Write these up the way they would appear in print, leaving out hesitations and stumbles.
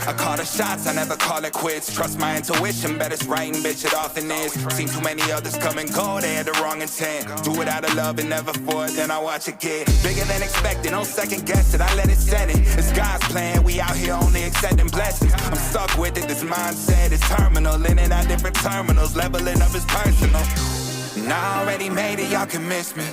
I call the shots, I never call it quits. Trust my intuition, bet it's right and bitch, it often is. Seen too many others come and go, they had the wrong intent. Do it out of love and never for it, then I watch it get bigger than expected. No second guess it, I let it set it. It's God's plan, we out here only accepting blessings. I'm stuck with it, this mindset is terminal. In and out different terminals, leveling up is personal. And I already made it, y'all can miss me.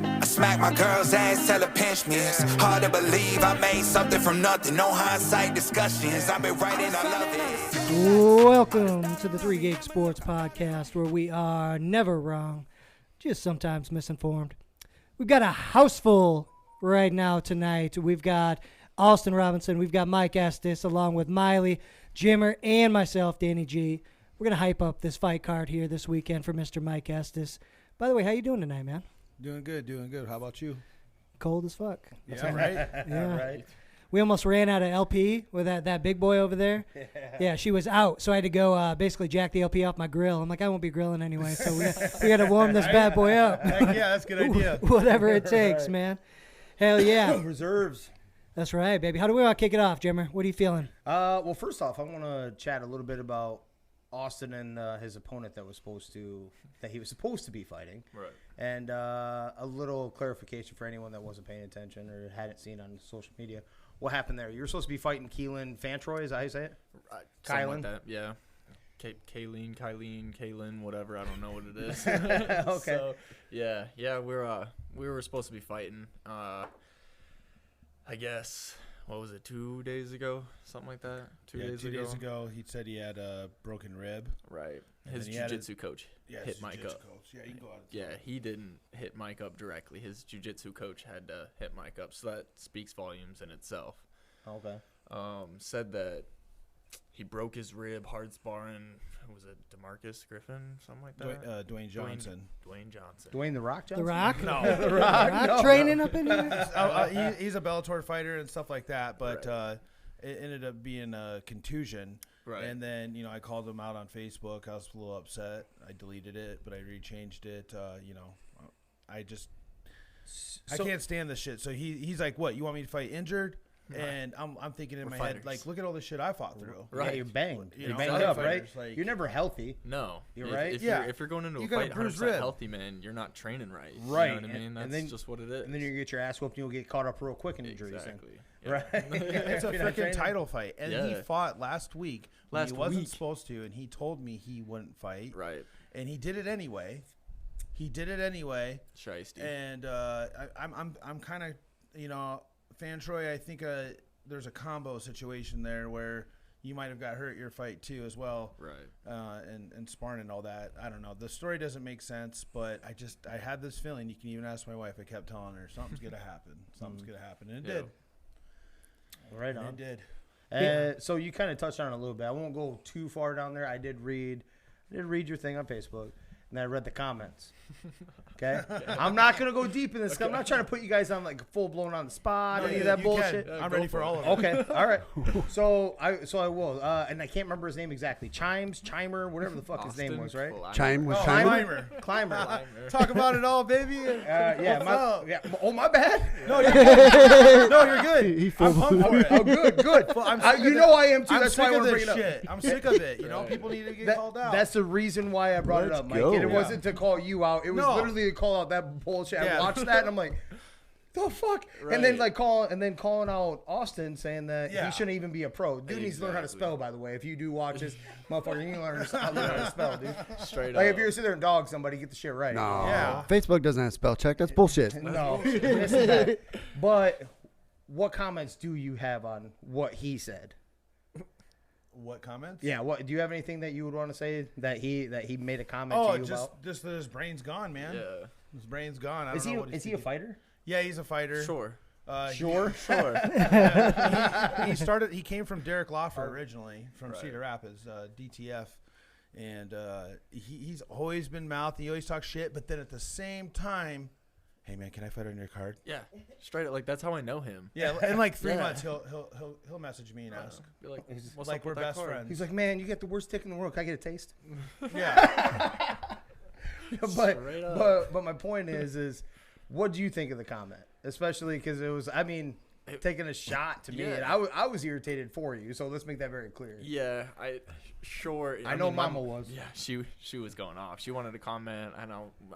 I smack my girl's ass, tell her pinch me. It's hard to believe I made something from nothing. No hindsight discussions, I've been writing, I love it. Welcome to the 3 Gig Sports Podcast, where we are never wrong, just sometimes misinformed. We've got a house full right now tonight. We've got Austin Robinson, we've got Mike Estes, along with Miley, Jimmer, and myself, Danny G. We're going to hype up this fight card here this weekend for Mr. Mike Estes. By the way, how you doing tonight, man? Doing good. How about you? Cold as fuck. Yeah, right? Yeah. Right. We almost ran out of LP with that big boy over there. Yeah, she was out, so I had to go basically jack the LP off my grill. I'm like, I won't be grilling anyway, so we got to warm this bad boy up. Heck yeah, that's a good idea. Whatever it takes, man. Hell yeah. Reserves. That's right, baby. How do we want to kick it off, Jimmer? What are you feeling? Well, first off, I want to chat a little bit about Austin and his opponent that he was supposed to be fighting, right? And a little clarification for anyone that wasn't paying attention or hadn't seen on social media. What happened there? You were supposed to be fighting Keelan Fantroy, is that how you say it? Something like that, yeah. Kaylin, whatever. I don't know what it is. Okay. So, yeah, we were supposed to be fighting. I guess. What was it, 2 days ago? Something like that? 2 days ago, he said he had a broken rib. Right. His jiu-jitsu coach hit Mike up. Yeah, you can go out. Yeah, he didn't hit Mike up directly. His jiu-jitsu coach had to hit Mike up, so that speaks volumes in itself. Okay. Said that he broke his rib, hard sparring. Was it DeMarcus Griffin? Something like that? Dwayne Johnson. Dwayne Johnson. Dwayne The Rock Johnson? The Rock? No. The Rock no. Training up in here? He's a Bellator fighter and stuff like that, but right. It ended up being a contusion. Right. And then, I called him out on Facebook. I was a little upset. I deleted it, but I rechanged it. I can't stand this shit. So he's like, what, you want me to fight injured? Right. And I'm thinking in my head, like, look at all the shit I fought through. Right, yeah, you're banged. You're banged up, fighters, right? like, you're never healthy. No. You're right? If you're going into a fight 100% healthy, man, you're not training right. Right. You know what I mean? That's just what it is. And then you get your ass whooped and you'll get caught up real quick in injuries. Exactly. Yeah. Right. It's a freaking title fight. And he fought last week when he wasn't supposed to, and he told me he wouldn't fight. Right. And he did it anyway. Shiesty. And I'm kind of, Fantroy, I think there's a combo situation there where you might have got hurt your fight too as well. Right. And sparring and all that. I don't know. The story doesn't make sense, but I had this feeling. You can even ask my wife. I kept telling her something's going to happen. Something's going to happen. And it did. Right on. It did. So you kind of touched on it a little bit. I won't go too far down there. I did read your thing on Facebook. And I read the comments. Okay? I'm not going to go deep in this. Okay. I'm not trying to put you guys on like full blown on the spot or any of that bullshit. I'm ready for all of it. Okay. All right. So I will. And I can't remember his name exactly. Chimer, whatever the fuck his name was, right? Climber. Talk about it all, baby. Yeah. Oh, my bad. No, you're good. No, you're good. I'm pumped for it. Oh, good. Well, I am too. That's why we're bringing it up. I'm sick of it. People need to get called out. That's the reason why I brought it up, Mike. And it wasn't to call you out. It was literally to call out that bullshit. I watched that and I'm like, the fuck? Right. And then calling out Austin saying that he shouldn't even be a pro. Dude needs to learn how to spell, by the way. If you do watch this, motherfucker, you need to learn how to spell, dude. Straight like up. if you're sitting there and dog somebody, get the shit right. No. Yeah. Facebook doesn't have spell check. That's bullshit. No. Listen back. But what comments do you have on what he said? What comments? Yeah. What do you have anything that you would want to say that he made a comment to you about? Just that his brain's gone, man. Yeah. His brain's gone. I don't know what is he a fighter? Yeah, he's a fighter. Sure. Sure. He came from Derek Lawfer originally from Cedar Rapids, DTF, and he's always been mouthy. He always talks shit, but then at the same time, hey man, can I fight on your card? Yeah, straight up. Like that's how I know him. Yeah, in like 3 months he'll message me and ask. Be like, what's like up we're with that best card? friends. He's like, man, you get the worst dick in the world. Can I get a taste? Yeah. but my point is what do you think of the comment? Especially because it was, I mean, taking a shot to me, and I was irritated for you. So let's make that very clear. Yeah, I know Mama was. Yeah, she was going off. She wanted to comment.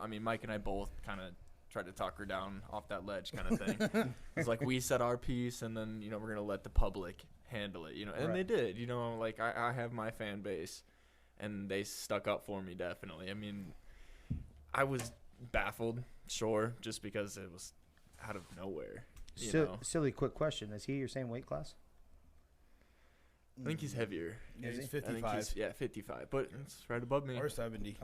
I mean, Mike and I both kind of tried to talk her down off that ledge, kind of thing. It's like we said our piece, and then we're gonna let the public handle it, and they did. Like I have my fan base, and they stuck up for me definitely. I mean, I was baffled, sure, just because it was out of nowhere. Silly quick question: is he your same weight class? I think he's heavier. Yeah, he's I 55. think 55, but it's right above me. Or 70.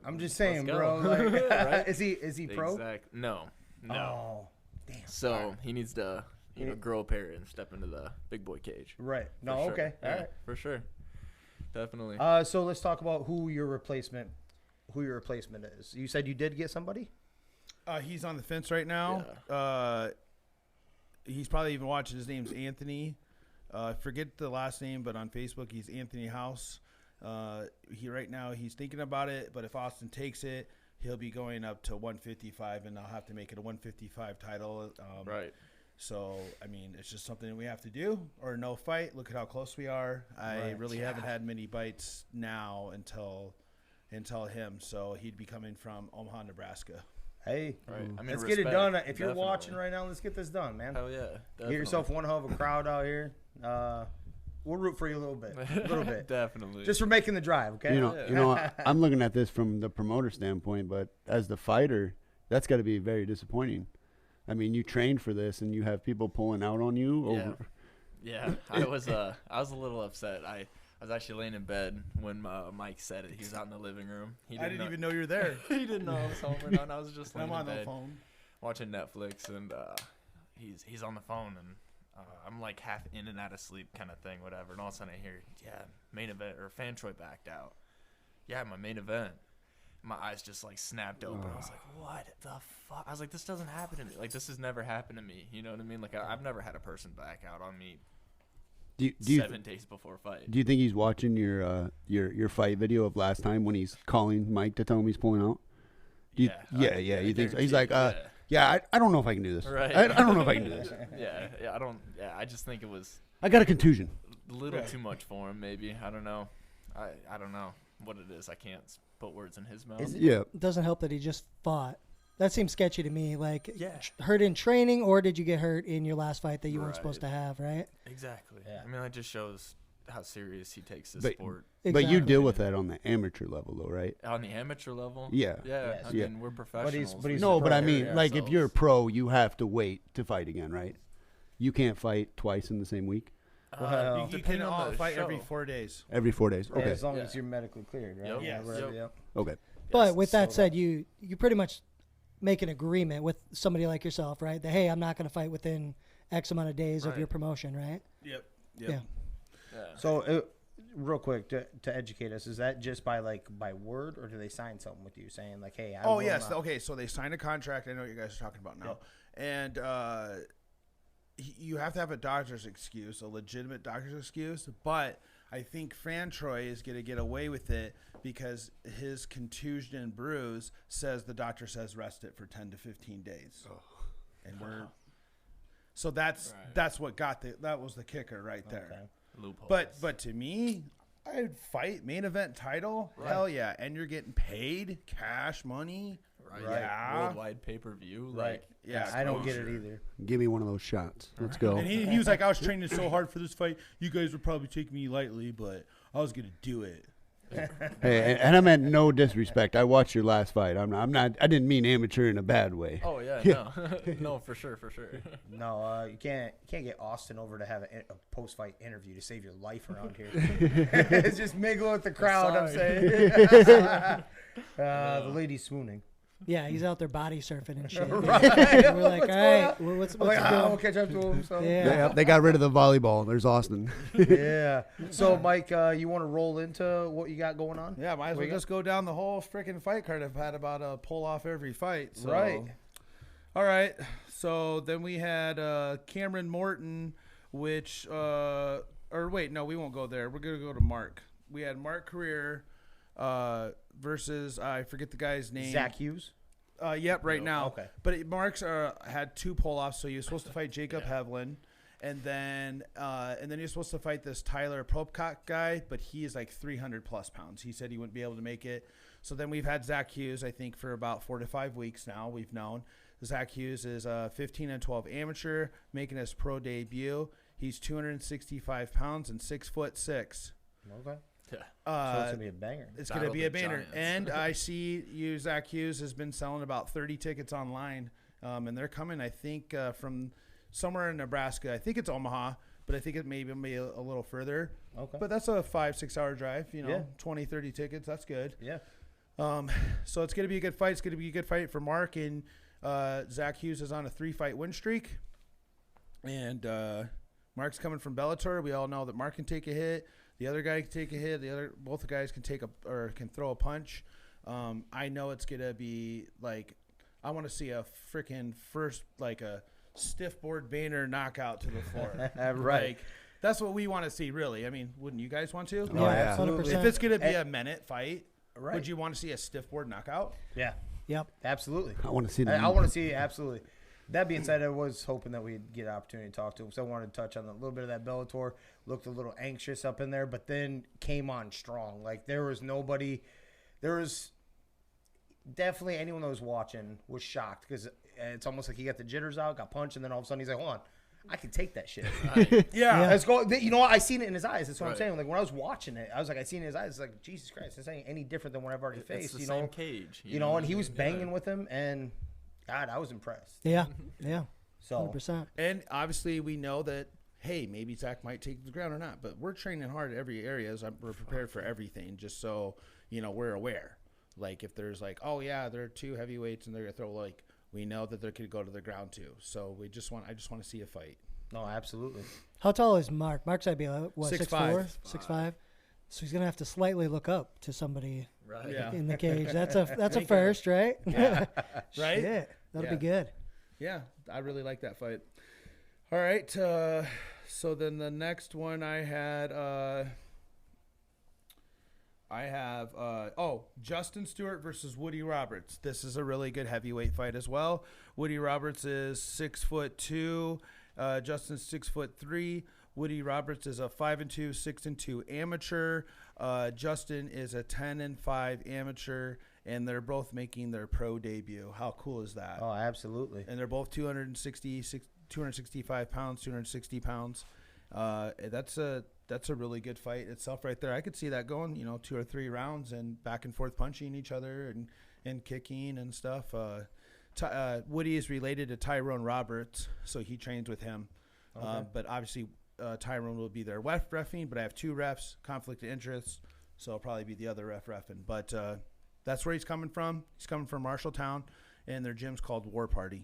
I'm just saying, bro. Like, right? Is he pro? Exactly. No. Oh, damn. So he needs to, grow a pair and step into the big boy cage. Right. No. For sure. Okay. All right. For sure. Definitely. So let's talk about who your replacement is. You said you did get somebody. He's on the fence right now. Yeah. He's probably even watching. His name's Anthony. Forget the last name, but on Facebook he's Anthony House. Right now he's thinking about it, but if Austin takes it, he'll be going up to 155, and I'll have to make it a 155 title. Right. So I mean, it's just something we have to do, or no fight. Look at how close we are. I really haven't had many bites now until him. So he'd be coming from Omaha, Nebraska. Hey, right. I mean, let's get it done. If definitely. you're watching right now, let's get this done, man. Hell yeah. Definitely. Get yourself one hell of a crowd out here. We'll root for you a little bit. Definitely. Just for making the drive, okay? I'm looking at this from the promoter standpoint, but as the fighter, that's got to be very disappointing. I mean, you trained for this, and you have people pulling out on you over. Yeah. I was a little upset. I was actually laying in bed when Mike said it. He was out in the living room. I didn't even know you were there. He didn't know I was home or not. I was just laying I'm in on bed the phone watching Netflix, and he's on the phone, and I'm like half in and out of sleep kind of thing, whatever. And all of a sudden I hear, main event, or Fantroy backed out. Yeah, my main event. My eyes just like snapped open. I was like, what the fuck? I was like, this doesn't happen to me. Like, this has never happened to me. You know what I mean? Like, I've never had a person back out on me 7 days before a fight. Do you think he's watching your fight video of last time when he's calling Mike to tell him he's pulling out? You think so? He's like, I don't know if I can do this. Right. I don't know if I can do this. I just think it was I got a contusion. a little too much for him, maybe. I don't know. I don't know what it is. I can't put words in his mouth. It doesn't help that he just fought. That seems sketchy to me. Like, hurt in training, or did you get hurt in your last fight that you weren't supposed to have, right? Exactly. Yeah. I mean, that just shows how serious he takes this But- sport. But you deal with that on the amateur level, though, right? On the amateur level? Yeah. Yeah. I mean, we're professionals. but he's No, but I pro. mean, like, if you're a pro, you have to wait to fight again, right? You can't fight twice in the same week. Well, you depending can on the fight show. every 4 days. Every 4 days. Yeah, Okay. as long as you're medically cleared, right? Yep. Yeah, Yes. whatever, Yep. Okay. But with that So said, you pretty much make an agreement with somebody like yourself, right? That, hey, I'm not going to fight within X amount of days of Right. your promotion, right? Yep. Yeah. So, real quick, to educate us, is that just by word, or do they sign something with you saying like, hey, I'm going out? Okay, so they signed a contract. I know what you guys are talking about now. And you have to have a doctor's excuse, a legitimate doctor's excuse, but I think Fantroy is going to get away with it because his contusion and bruise says the doctor says rest it for 10 to 15 days. And so that's what that was the kicker right there. Okay. Loophole. But to me, I'd fight main event title. Hell yeah. And you're getting paid cash money. Right. Yeah. Worldwide pay-per-view. Right. Like, Yeah. I don't get it either. Give me one of those shots. Let's go. And he was like, I was training so hard for this fight. You guys would probably take me lightly, but I was going to do it. Hey, and I meant no disrespect. I watched your last fight. I'm not. I didn't mean amateur in a bad way. oh, yeah. No. No, for sure. No, you can't get Austin over to have a post-fight interview to save your life around here. It's just mingle with the crowd. I'm saying. The lady's swooning. Yeah, he's out there body surfing and shit. Right. We're like, all right, what's I'm like, going I'll on? catch up to him. So. Yeah. They got rid of the volleyball. There's Austin. Yeah. So, Mike, you want to roll into what you got going on? Yeah, might as well just go down the whole freaking fight card I've had about a pull off every fight. So. Right. All right. So then we had Cameron Morton, which or wait, no, we won't go there. We're gonna go to Mark. We had Mark Career versus I forget the guy's name. Zach Hughes. Yep, right now. Okay. But Mark's had 2 pull-offs, so he was supposed to fight Jacob Hevlin. And then you're supposed to fight this Tyler Propcock guy, but he is like 300-plus pounds. He said he wouldn't be able to make it. So then we've had Zach Hughes, I think, for about 4 to 5 weeks now. We've known Zach Hughes is a 15-12 amateur, making his pro debut. He's 265 pounds and 6'6". Okay. Yeah. So it's gonna be a banger. It's going to be a banger. Giants. And I see Zach Hughes has been selling about 30 tickets online, and they're coming, I think, from somewhere in Nebraska. I think it's Omaha, but I think it may be a little further. Okay. But that's a 5-6 hour drive, Yeah. 20, 30 tickets. That's good. Yeah. So it's going to be a good fight. It's going to be a good fight for Mark. And Zach Hughes is on a 3-fight win streak. And Mark's coming from Bellator. We all know that Mark can take a hit. The other guy can take a hit. Both the guys can can throw a punch. I know it's going to be like, I want to see a freaking first, like a stiff board Boehner knockout to the floor. Right. Like, that's what we want to see, really. I mean, wouldn't you guys want to? Oh, yeah. 100%. If it's going to be a minute fight, Right. would you want to see a stiff board knockout? Yeah. Yep. Absolutely. I want to see I want to see absolutely. That being said, I was hoping that we'd get an opportunity to talk to him. So I wanted to touch on a little bit of that Bellator. Looked a little anxious up in there, but then came on strong. Like there was definitely anyone that was watching was shocked because it's almost like he got the jitters out, got punched, and then all of a sudden he's like, hold on, I can take that shit. Yeah. Let's go. You know what? I seen it in his eyes. That's what I'm Right. saying. Like when I was watching it, I was like, I seen it in his eyes. It's like, Jesus Christ, this ain't any different than what I've already faced. It's the same cage. You know, and he was banging with him, and God, I was impressed. Yeah. Yeah. So 100%. And obviously, we know that, hey, maybe Zach might take the ground or not, but we're training hard at every area. We're prepared for everything, just so, we're aware. Like, if there's like, oh, yeah, there are 2 heavyweights and they're going to throw, like, we know that they could go to the ground too. So I just want to see a fight. no, absolutely. How tall is Mark? Mark's gotta be what, 6'5". 6'5"? So he's gonna have to slightly look up to somebody Right. Yeah. in the cage. That's a first, right? Right? Shit, that'll be good. Yeah, I really like that fight. All right, so then the next one I have Justin Stewart versus Woody Roberts. This is a really good heavyweight fight as well. Woody Roberts is 6'2", Justin's 6'3". Woody Roberts is a 5-2, 6-2 amateur. Justin is a 10-5 amateur, and they're both making their pro debut. How cool is that? Oh, absolutely. And they're both 265 pounds, 260 pounds. That's a really good fight itself right there. I could see that going, 2 or 3 rounds and back and forth punching each other and kicking and stuff. Woody is related to Tyrone Roberts, so he trains with him. Okay. But obviously Tyrone will be their reffing, but I have 2 refs, conflict of interest, so I'll probably be the other reffing. But that's where he's coming from. He's coming from Marshalltown, and their gym's called War Party.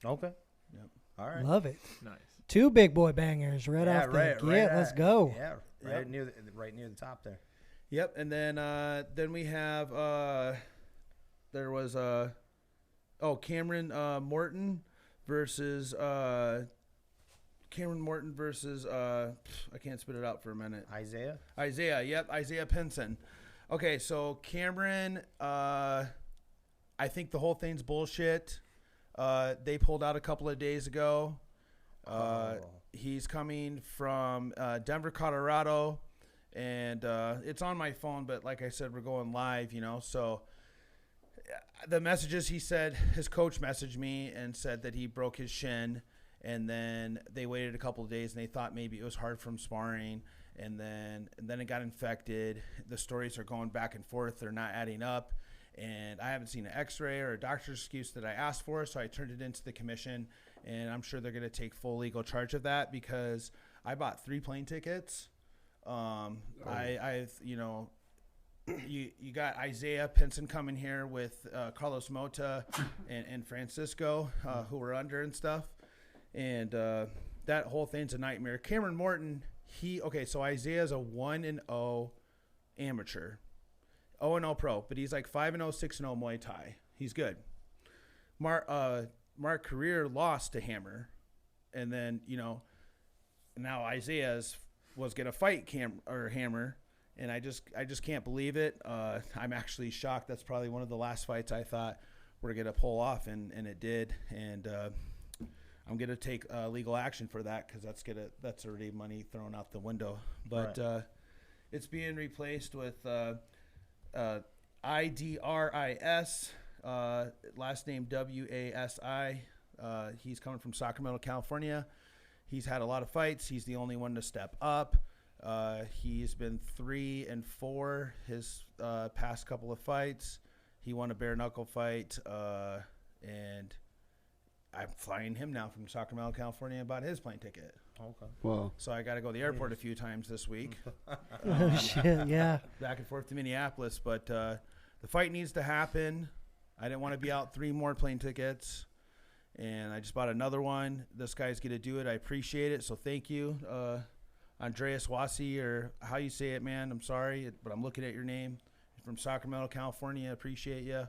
Okay. Yep. All right. Love it. Nice. 2 big boy bangers right off the get. Let's go. Yeah, Yep. right near the top there. Yep, and then we have there was Cameron Morton versus I can't spit it out for a minute. Isaiah. Yep, Isaiah Pinson. Okay, so Cameron, I think the whole thing's bullshit. They pulled out a couple of days ago. He's coming from Denver, Colorado, and it's on my phone, but like I said, we're going live, so the messages he said, his coach messaged me and said that he broke his shin, and then they waited a couple of days and they thought maybe it was hard from sparring, and then it got infected. The stories are going back and forth. They're not adding up. And I haven't seen an x-ray or a doctor's excuse that I asked for, so I turned it into the commission, and I'm sure they're going to take full legal charge of that because I bought 3 plane tickets. You got Isaiah Pinson coming here with Carlos Mota and Francisco, who were under and stuff, and that whole thing's a nightmare. Cameron Morton, so Isaiah's a 1-0 amateur. 0-0 pro, but he's like 5-0, 6-0 Muay Thai. He's good. Mark Career lost to Hammer, and then now Isaiah's was gonna fight Hammer, and I just can't believe it. I'm actually shocked. That's probably one of the last fights I thought we're going to pull off, and it did. And I'm going to take legal action for that because that's already money thrown out the window. But it's being replaced with IDRIS, last name WASI. He's coming from Sacramento, California. He's had a lot of fights. He's the only one to step up. He's been 3-4 his past couple of fights. He won a bare knuckle fight, and I'm flying him now from Sacramento, California, and bought his plane ticket. Okay. Well, So I got to go to the airport a few times this week. Oh, shit, yeah. Back and forth to Minneapolis, but the fight needs to happen. I didn't want to be out 3 more plane tickets, and I just bought another one. This guy's going to do it. I appreciate it, so thank you. Andreas Wassi, or how you say it, man. I'm sorry, but I'm looking at your name. You're from Sacramento, California. Appreciate you.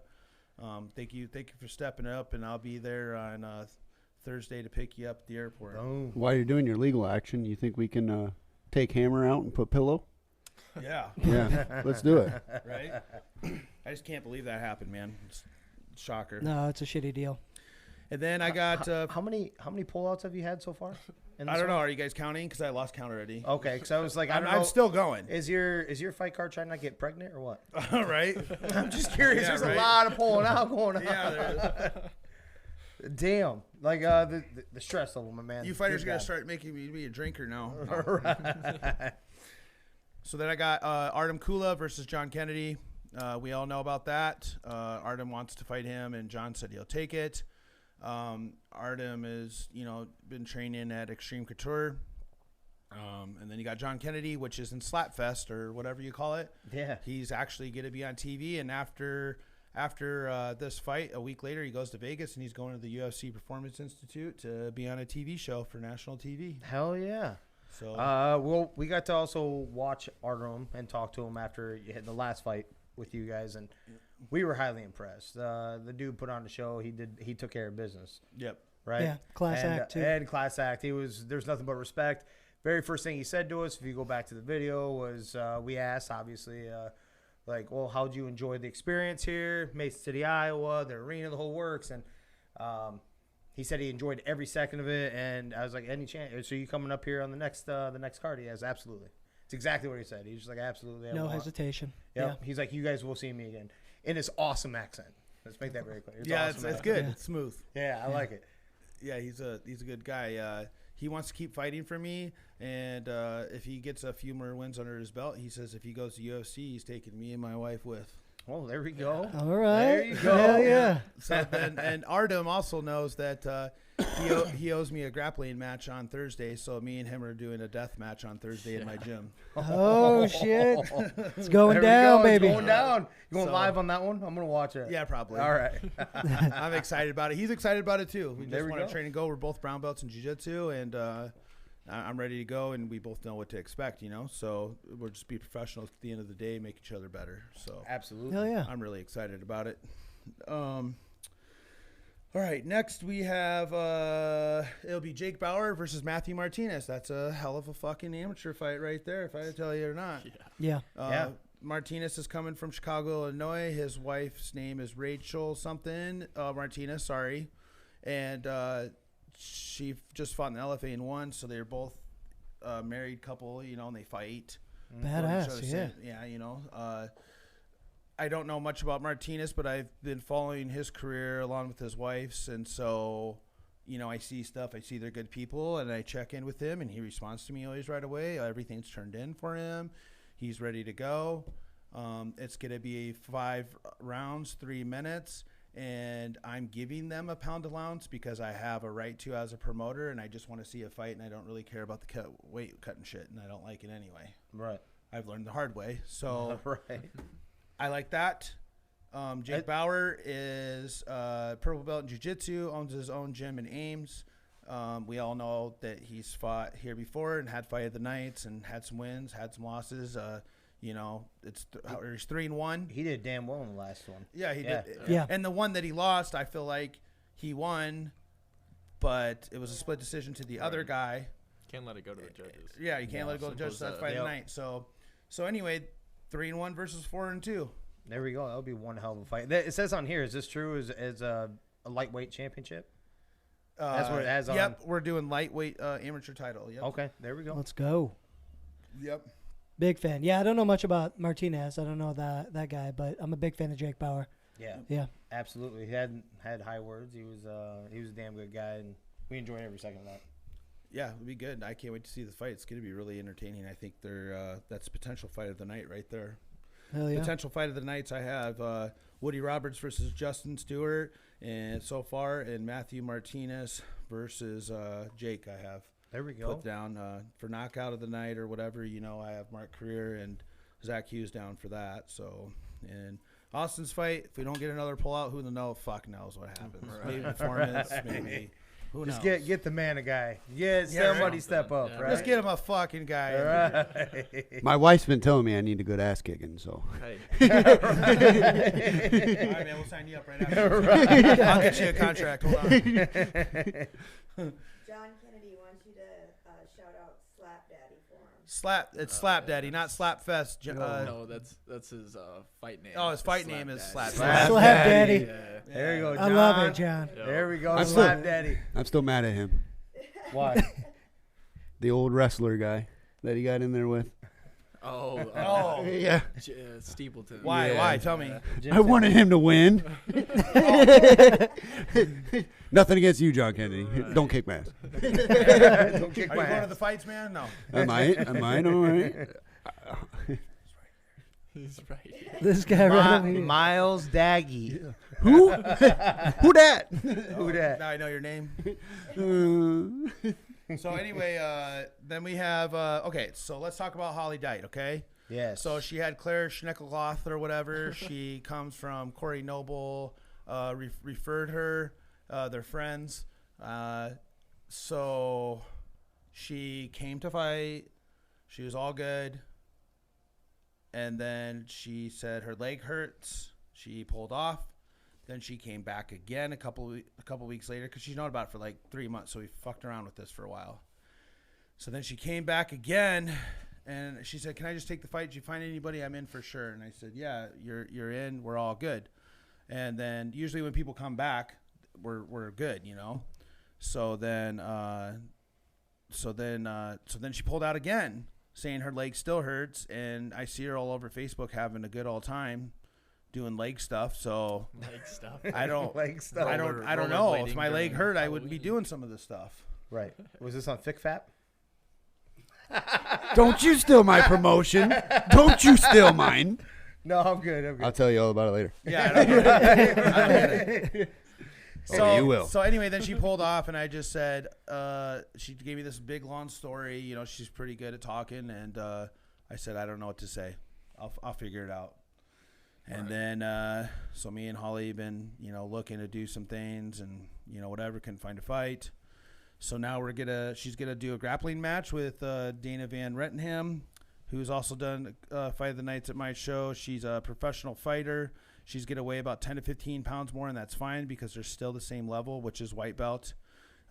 Thank you for stepping up, and I'll be there on Thursday to pick you up at the airport. Boom. while you're doing your legal action, you think we can take Hammer out and put Pillow? Yeah, Yeah, let's do it. right? I just can't believe that happened, man. It's a shocker. No, it's a shitty deal. And then I got How many pullouts have you had so far? I don't know. Are you guys counting? Because I lost count already. Okay, because I was like, I don't know. I'm still going. Is your fight card trying not to get pregnant or what? All right. I'm just curious. Yeah, There's right. a lot of pulling out going on. Yeah, there Damn. Like the stress level, my man. you fighters Good are going God. to start making me be a drinker now. Right. So then I got Artem Kula versus John Kennedy. We all know about that. Artem wants to fight him, and John said he'll take it. Artem is, been training at Extreme Couture. And then you got John Kennedy, which is in Slapfest or whatever you call it. Yeah. He's actually going to be on TV. And after this fight, a week later, he goes to Vegas and he's going to the UFC Performance Institute to be on a TV show for national TV. Hell yeah. So Well, we got to also watch Artem and talk to him after you had the last fight with you guys, and we were highly impressed. The dude put on the show. He took care of business. yep. Right? Yeah, class and, act, too. And class act. There's nothing but respect. Very first thing he said to us, if you go back to the video, was we asked, obviously, well, how'd you enjoy the experience here? Mason City, Iowa, the arena, the whole works. And he said he enjoyed every second of it. And I was like, any chance? So you coming up here on the next card? He has, absolutely. It's exactly what he said. He's just like, absolutely. No hesitation. Yep. Yeah. He's like, you guys will see me again. In his awesome accent. Let's make that very clear. Yeah, awesome it's accent. good. Yeah. It's smooth. Yeah, I like it. Yeah, he's a good guy. He wants to keep fighting for me, and if he gets a few more wins under his belt, he says if he goes to UFC, he's taking me and my wife with. Oh, there we go. All right. There you go. Hell yeah. So then, and Artem also knows that he owes me a grappling match on Thursday, so me and him are doing a death match on Thursday in my gym. Oh, shit. It's going There we down, go. baby. It's going down. You going So- live on that one? I'm going to watch it. Yeah, probably. All right. I'm excited about it. He's excited about it too. We There just we want go. to train and go. We're both brown belts in jiu-jitsu, and I'm ready to go, and we both know what to expect, So we'll just be professionals at the end of the day, make each other better. So Absolutely. Hell yeah. I'm really excited about it. All right, next we have it'll be Jake Bauer versus Matthew Martinez. That's a hell of a fucking amateur fight right there, if I tell you or not. Yeah. Yeah. Martinez is coming from Chicago, Illinois. His wife's name is Rachel something Martinez, sorry, and she just fought in the LFA and won. So they're both a married couple, and they fight. Badass, yeah. Yeah, I don't know much about Martinez, but I've been following his career along with his wife's, and so, I see stuff. I see they're good people, and I check in with him, and he responds to me always right away. Everything's turned in for him. He's ready to go. It's going to be 5 rounds, 3 minutes, and I'm giving them a pound allowance because I have a right to as a promoter, and I just want to see a fight, and I don't really care about the weight cutting shit, and I don't like it anyway. Right. I've learned the hard way, so Right. I like that. Jake Bauer is purple belt in jiu-jitsu, owns his own gym in Ames. We all know that he's fought here before and had fight of the nights and had some wins, had some losses. He's 3-1. He did damn well in the last one. Yeah, he Yeah. did. Yeah. And the one that he lost, I feel like he won, but it was a split decision to the other guy. Can't let it go to the judges. Yeah, you can't let it go to simple judges. as That's that. fight of the Yep. night. So anyway, 3-1 versus 4-2. There we go. That'll be one hell of a fight. It says on here, is this true? As a lightweight championship? That's what it has on. Yep, we're doing lightweight amateur title. Yep. Okay, there we go. Let's go. Yep. Big fan. Yeah, I don't know much about Martinez. I don't know that guy, but I'm a big fan of Jake Bauer. Yeah, absolutely. He had high words. He was a damn good guy, and we enjoyed every second of that. Yeah, it'll be good. I can't wait to see the fight. It's going to be really entertaining. I think that's potential fight of the night right there. Hell yeah. Potential fight of the nights I have Woody Roberts versus Justin Stewart, and so far, and Matthew Martinez versus Jake. I have. There we go. Put down for knockout of the night or whatever. I have Mark Career and Zach Hughes down for that. So, and Austin's fight, if we don't get another pullout, who knows what happens. Right. Maybe performance, maybe. Who knows? Just get the man a guy. Yeah, somebody step up, right? Let's get him a fucking guy. Right. My wife's been telling me I need a good ass kicking, so. Hey. All right, man, we'll sign you up right after. Right. I'll get you a contract. Hold on. John Kennedy wants you to shout out Slap Daddy for him. It's Slap Daddy, not Slap Fest. No, that's his fight name. Oh, his fight name is Slap Slap Daddy. Daddy. Yeah. There you go, I John. love it, John. Yep. There we go, I'm Slap still- Daddy. I'm still mad at him. Why? The old wrestler guy that he got in there with. Oh, Yeah. Stapleton. Why? Yeah. Why? Tell me. I wanted him to win. Nothing against you, John Kennedy. Don't kick my ass. Don't kick Are my you going to ass. the fights, man? No. I might. All right. He's right. This guy right over here. Miles Daggy. Who? Who that? Who that? Now I know your name. So anyway, then we have okay. So let's talk about Holly Dite. Okay. Yes. So she had Claire Schneckloth or whatever. She comes from Corey Noble. Referred her. They're friends. So she came to fight. She was all good. And then she said her leg hurts. She pulled off. Then she came back again a couple weeks later because she's known about it for like 3 months. So we fucked around with this for a while. So then she came back again, and she said, "Can I just take the fight? Did you find anybody? I'm in for sure." And I said, "Yeah, you're in. We're all good." And then usually when people come back, we're good, So then she pulled out again, saying her leg still hurts, and I see her all over Facebook having a good old time doing leg stuff. So Leg stuff. I don't Leg stuff. I don't know if my leg hurt, I wouldn't be doing some of this stuff. Right. Was this on FickFap? Don't you steal my promotion. Don't you steal mine. No, I'm good. I'll tell you all about it later. Yeah, I don't get it. Oh, you will. So anyway, then she pulled off, and I just said, she gave me this big long story. She's pretty good at talking, and I said, I don't know what to say. I'll figure it out. And then, so me and Holly been, looking to do some things, and whatever, couldn't find a fight. So now she's gonna do a grappling match with Dana Van Rettenham, who's also done Fight of the Nights at my show. She's a professional fighter. She's going to weigh about 10 to 15 pounds more, and that's fine because they're still the same level, which is white belt.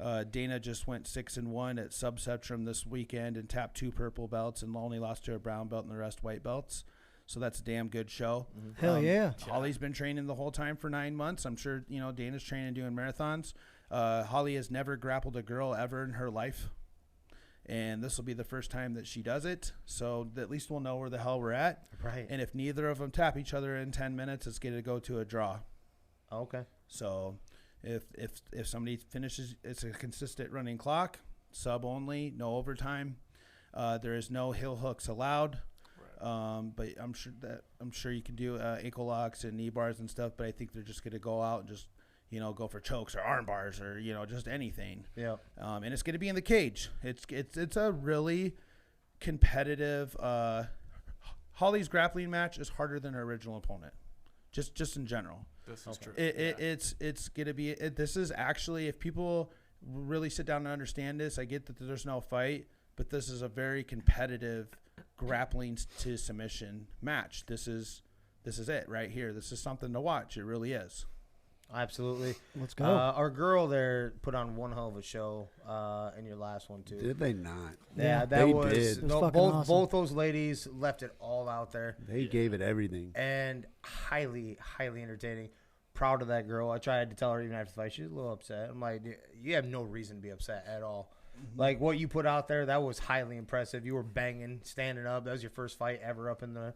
Dana just went 6-1 at Subceptrum this weekend and tapped 2 purple belts and only lost to a brown belt and the rest white belts. So that's a damn good show. Hell yeah. Holly's been training the whole time for 9 months. I'm sure, Dana's training doing marathons. Holly has never grappled a girl ever in her life. And this will be the first time that she does it, so at least we'll know where the hell we're at. Right. And if neither of them tap each other in 10 minutes, it's going to go to a draw. Okay. So if somebody finishes, it's a consistent running clock, sub only, no overtime. There is no heel hooks allowed. Right. But I'm sure you can do ankle locks and knee bars and stuff. But I think they're just going to go out and just go for chokes or arm bars or, just anything. Yeah. And it's going to be in the cage. It's a really competitive, Holly's grappling match is harder than her original opponent. Just in general. This is true. It's going to be, this is actually, if people really sit down and understand this, I get that there's no fight, but this is a very competitive grappling to submission match. This is it right here. This is something to watch. It really is. Absolutely. Let's go. Our girl there put on one hell of a show in your last one, too. Did they not? Yeah, that they was, did. It was no, fucking both awesome. both those ladies left it all out there. They gave it everything. And highly, highly entertaining. Proud of that girl. I tried to tell her even after the fight. She was a little upset. I'm like, you have no reason to be upset at all. Mm-hmm. Like, what you put out there, that was highly impressive. You were banging, standing up. That was your first fight ever up in the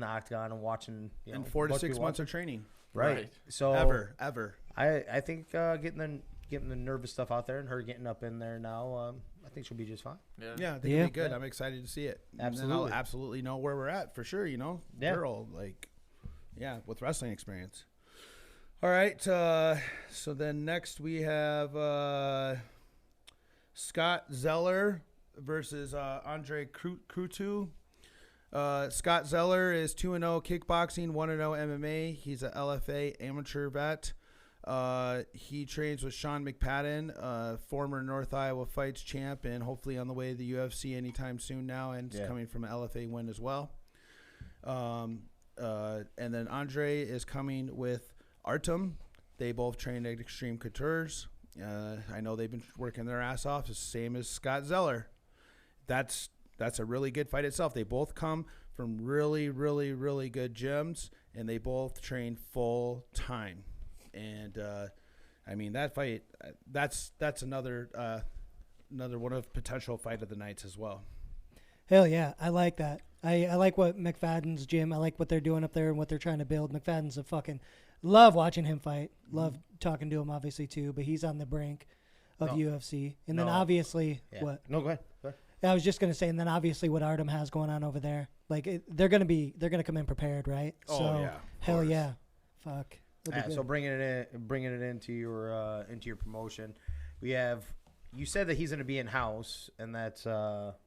octagon and watching. In 4 to 6 months of training. Right. So Ever. I think getting the nervous stuff out there and her getting up in there now, I think she'll be just fine. Yeah, I think it'll be good. I'm excited to see it. Absolutely. And I'll absolutely know where we're at for sure, Girl, with wrestling experience. All right, so then next we have Scott Zeller versus Andre Krutu. Scott Zeller is 2-0 kickboxing, 1-0 MMA. He's a LFA amateur vet. He trains with Sean McPadden, former North Iowa Fights champ, and hopefully on the way to the UFC anytime soon now, and it's coming from an LFA win as well. And then Andre is coming with Artem. They both train at Extreme Coutures. I know they've been working their ass off, the same as Scott Zeller. That's a really good fight itself. They both come from really, really, really good gyms, and they both train full time. And that fight, that's another one of potential fight of the nights as well. Hell yeah, I like that. I like what McFadden's gym. I like what they're doing up there and what they're trying to build. McFadden's a fucking love watching him fight. Love talking to him obviously too. But he's on the brink of UFC. And then obviously what? No, go ahead. I was just gonna say, and then obviously what Artem has going on over there. Like they're gonna come in prepared, right? Oh, so yeah, hell yeah, fuck. So bringing it into your promotion, we have. You said that he's going to be in house, and that's Carlos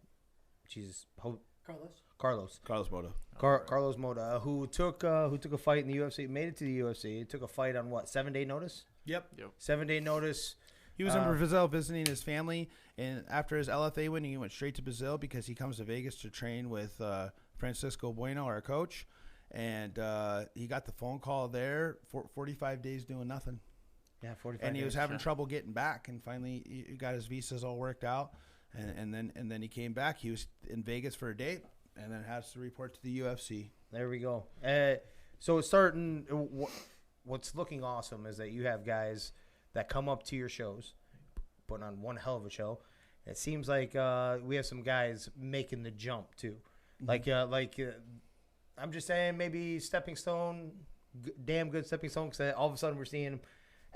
Moda. Carlos Moda, who took a fight in the UFC, made it to the UFC. Took a fight on what, 7-day notice? Yep. 7-day notice. He was in Brazil visiting his family, and after his LFA win, he went straight to Brazil because he comes to Vegas to train with Francisco Bueno, our coach. And he got the phone call there for 45 days doing nothing. Yeah, 45 And he was days, having trouble getting back, and finally he got his visas all worked out. And then he came back. He was in Vegas for a date, and then has to report to the UFC. There we go. So it's starting. What's looking awesome is that you have guys that come up to your shows, putting on one hell of a show. It seems like we have some guys making the jump too, mm-hmm. I'm just saying maybe stepping stone, damn good stepping stone, because all of a sudden we're seeing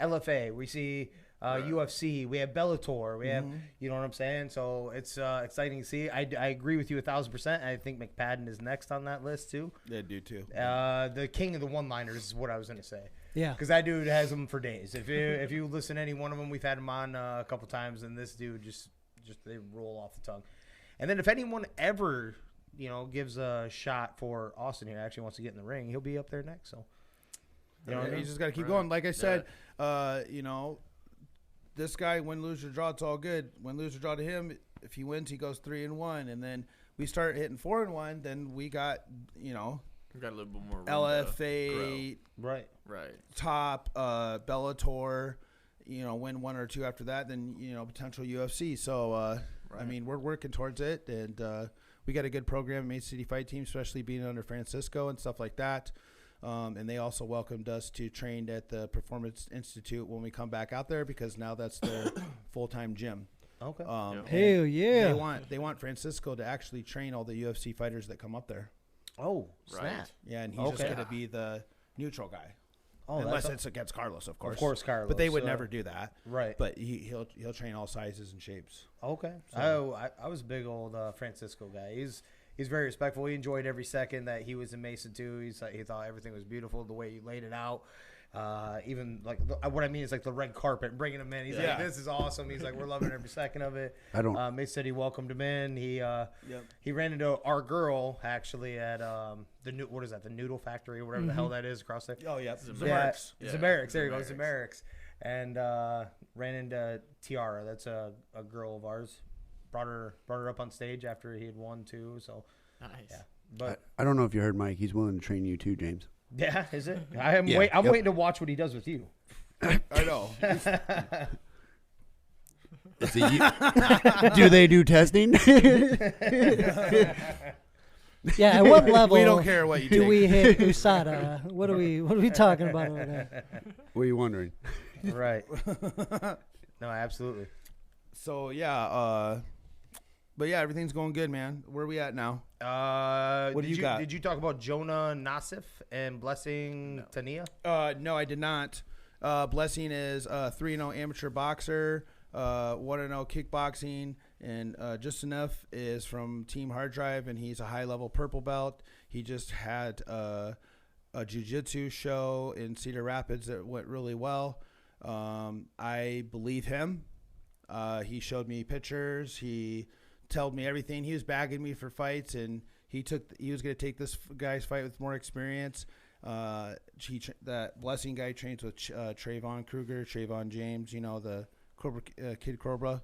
LFA, we see UFC, we have Bellator, we have, you know what I'm saying? So it's exciting to see. I agree with you 1,000%. I think McPadden is next on that list too. They do too. The king of the one-liners is what I was going to say. Yeah. Because that dude has them for days. If you listen to any one of them, we've had him on a couple times, and this dude just they roll off the tongue. And then if anyone ever gives a shot for Austin here, actually wants to get in the ring, he'll be up there next. So, what I mean? You just got to keep going. Like I said, this guy, win, lose, or draw, it's all good. Win, lose, or draw to him. If he wins, he goes 3-1, and then we start hitting 4-1. Then we got we got a little bit more room LFA, right, top, Bellator. Win 1 or 2 after that, then potential UFC. So I mean, we're working towards it, and we got a good program, Main City Fight Team, especially being under Francisco and stuff like that. And they also welcomed us to train at the Performance Institute when we come back out there, because now that's their full-time gym. Okay. Hell yeah. They want Francisco to actually train all the UFC fighters that come up there. Oh, snap. Yeah, and he's just going to be the neutral guy. Oh, unless it's against Carlos, of course. Of course, Carlos. But they would never do that. Right. But he'll train all sizes and shapes. Okay. So. I was a big old Francisco guy. He's very respectful. He enjoyed every second that he was in Mason too. He thought everything was beautiful the way he laid it out. Even like what I mean is like the red carpet, bringing him in. He's like, this is awesome. He's like, we're loving every second of it. Mason said he welcomed him in. He ran into our girl actually at the Noodle Factory or whatever the hell that is across there. Oh yeah, Zamerix. There you go, Zamerix. And ran into Tiara. That's a girl of ours. Brought her up on stage after he had won too. So nice. Yeah. But I don't know if you heard Mike. He's willing to train you too, James. Yeah, is it? I'm waiting to watch what he does with you. I know. Do they do testing? Yeah, at what level we don't care what you do take. we hit USADA? What are we talking about over there? What are you wondering? Right. No, absolutely. So yeah, but yeah, everything's going good, man. Where are we at now? What do you got? Did you talk about Jonah Nassif and Blessing Tania? No, I did not. Blessing is 3-0 amateur boxer, 1-0 kickboxing, and Just Enough is from Team Hard Drive, and he's a high-level purple belt. He just had a jiu-jitsu show in Cedar Rapids that went really well. I believe him. He showed me pictures. He told me everything. He was bagging me for fights, and he was going to take this guy's fight with more experience. That Blessing guy trains with Trayvon Kruger, Trayvon James, the Cobra, Kid Cobra.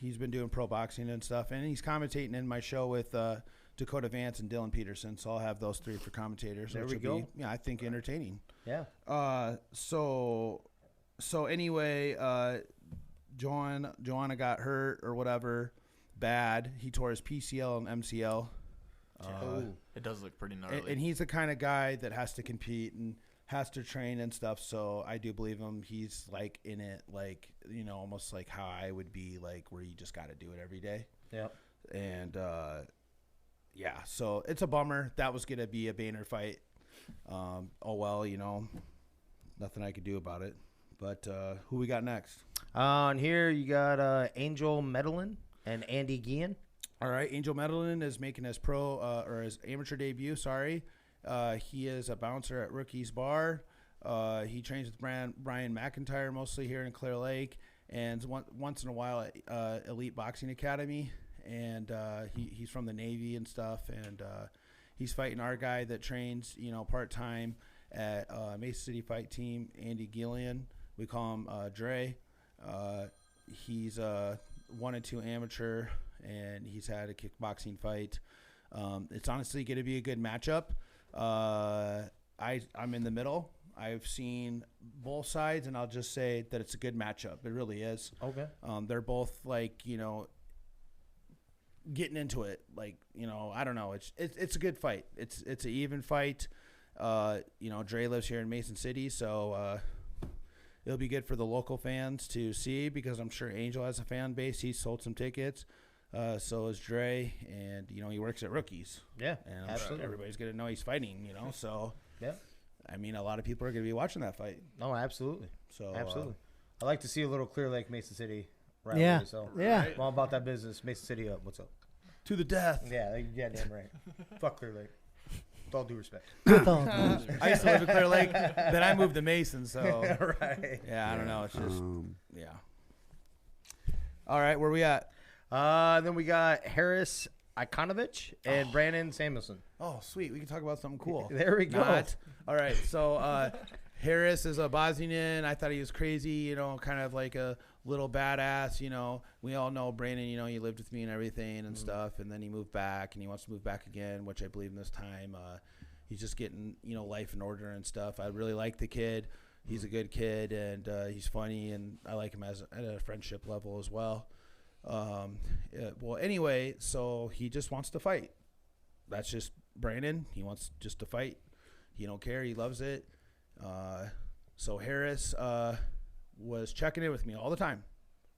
He's been doing pro boxing and stuff, and he's commentating in my show with Dakota Vance and Dylan Peterson. So I'll have those three for commentators. There we go. Yeah, I think entertaining. Yeah. So anyway, Joanna got hurt or whatever, bad. He tore his PCL and MCL. It does look pretty gnarly. And he's the kind of guy that has to compete and has to train and stuff. So I do believe him. He's like in it, like, almost like how I would be, like where you just got to do it every day. Yeah. And yeah, so it's a bummer. That was going to be a banner fight. Oh, well, nothing I could do about it. But who we got next? On here, you got Angel Medellin and Andy Guillen. All right, Angel Medellin is making his or his amateur debut. Sorry, he is a bouncer at Rookie's Bar. He trains with Brian McIntyre mostly here in Clear Lake, and once in a while at Elite Boxing Academy. And he's from the Navy and stuff, and he's fighting our guy that trains, part time at Mesa City Fight Team, Andy Gillian. We call him Dre. He's 1-2 amateur, and he's had a kickboxing fight. It's honestly going to be a good matchup. I'm in the middle. I've seen both sides, and I'll just say that it's a good matchup. It really is. Okay. They're both getting into it. I don't know. It's a good fight. It's an even fight. Dre lives here in Mason City, so it'll be good for the local fans to see, because I'm sure Angel has a fan base. He's sold some tickets. So is Dre, and he works at Rookies. Yeah, and absolutely. Sure everybody's gonna know he's fighting. So yeah, I mean, a lot of people are gonna be watching that fight. No, absolutely. So absolutely, I like to see a little Clear Lake Mesa City. Right. Yeah, so yeah. I'm all about that business. Mesa City up. What's up? To the death. Yeah, damn right. Fuck Clear Lake. With all due respect. I used to live in Clear Lake, then I moved to Mason. So right. Yeah, I don't know. It's just yeah. All right, where we at? Then we got Harris Ikonovich and Brandon Samuelson. Oh, sweet. We can talk about something cool. There we go. All right. So Harris is a Bosnian. I thought he was crazy, kind of like a little badass. We all know Brandon, he lived with me and everything and stuff. And then he moved back, and he wants to move back again, which I believe in this time. He's just getting, life in order and stuff. I really like the kid. He's a good kid, and he's funny, and I like him at a friendship level as well. Well, anyway, so he just wants to fight. That's just Brandon. He wants just to fight. He don't care. He loves it. So Harris was checking in with me all the time.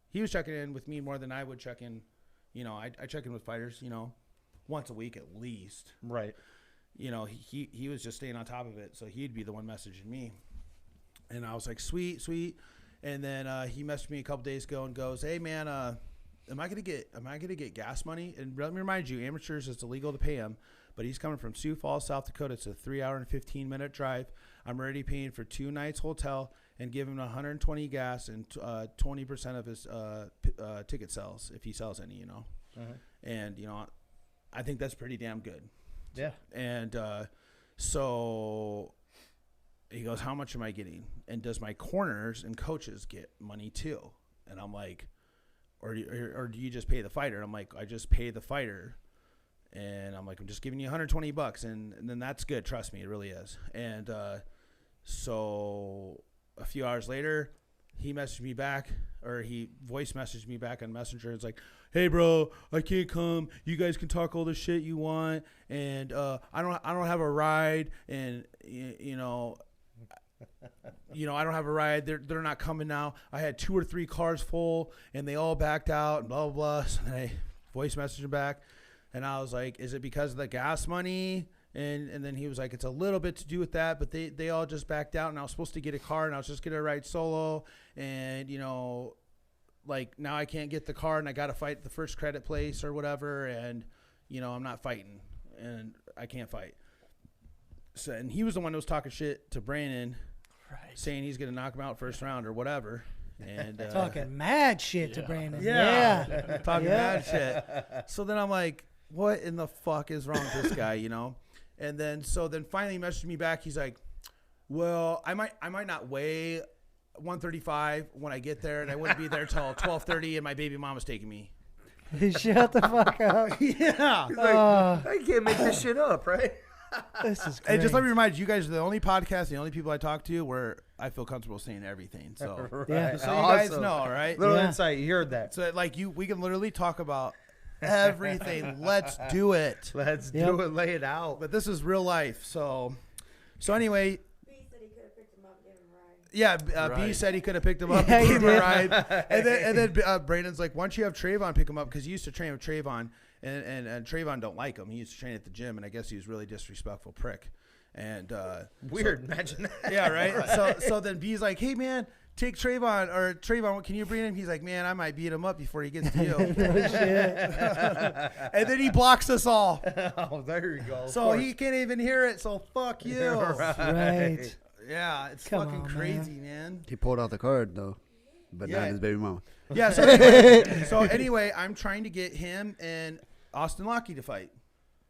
He was checking in with me more than I would check in. I check in with fighters, once a week at least. Right. He was just staying on top of it. So he'd be the one messaging me. And I was like, sweet. And then he messaged me a couple days ago and goes, hey, man, am I gonna get gas money? And let me remind you, amateurs, it's illegal to pay him, but he's coming from Sioux Falls, South Dakota. It's a 3-hour and 15-minute drive. I'm already paying for 2 nights hotel and give him 120 gas and 20% of his ticket sales if he sells any. And I think that's pretty damn good. Yeah. And so he goes, how much am I getting? And does my corners and coaches get money too? And I'm like, or do you just pay the fighter? I'm like, I just pay the fighter. And I'm like, I'm just giving you $120, and then that's good. Trust me, it really is. And so a few hours later, he messaged me back, or he voice messaged me back on Messenger. It's like, hey, bro, I can't come. You guys can talk all the shit you want, and I don't have a ride, and you know, I don't have a ride. They're not coming now. I had 2 or 3 cars full, and they all backed out, and blah blah blah. So then I voice messaged him back, and I was like, is it because of the gas money? And then he was like, it's a little bit to do with that, but they all just backed out, and I was supposed to get a car, and I was just gonna ride solo, and like now I can't get the car, and I got to fight the first credit place or whatever, and I'm not fighting, and I can't fight. So, and he was the one that was talking shit to Brandon, saying he's gonna knock him out first round or whatever, and talking mad shit to Brandon. Talking mad shit. So then I'm like, what in the fuck is wrong with this guy, And then finally he messaged me back. He's like, well, I might not weigh 135 when I get there, and I wouldn't be there till 12:30, and my baby mama's taking me. Shut the fuck up. Yeah. He's like, I can't make this shit up, right? This is great. And just let me remind you, guys are the only podcast, the only people I talk to where I feel comfortable saying everything. So, Yeah. so you guys know, right? Little insight. You heard that. So we can literally talk about everything. Let's do it. Let's do it. Lay it out. But this is real life. So anyway. B said he could have picked him up and given him a ride. Yeah, B said he could have picked him up and gave him a ride. And then Brandon's like, why don't you have Trayvon pick him up? Because he used to train with Trayvon, and Trayvon don't like him. He used to train at the gym, and I guess he was a really disrespectful prick. And weird, imagine that. Yeah, right. So then B's like, hey man, take Trayvon, or Trayvon, can you bring him? He's like, man, I might beat him up before he gets to you. And then he blocks us all. Oh, there you go. So he can't even hear it. So fuck you. Right. Yeah, it's Come fucking on, crazy, man. He pulled out the card though, but not his baby mama. Yeah. So anyway, I'm trying to get him and Austin Lockey to fight,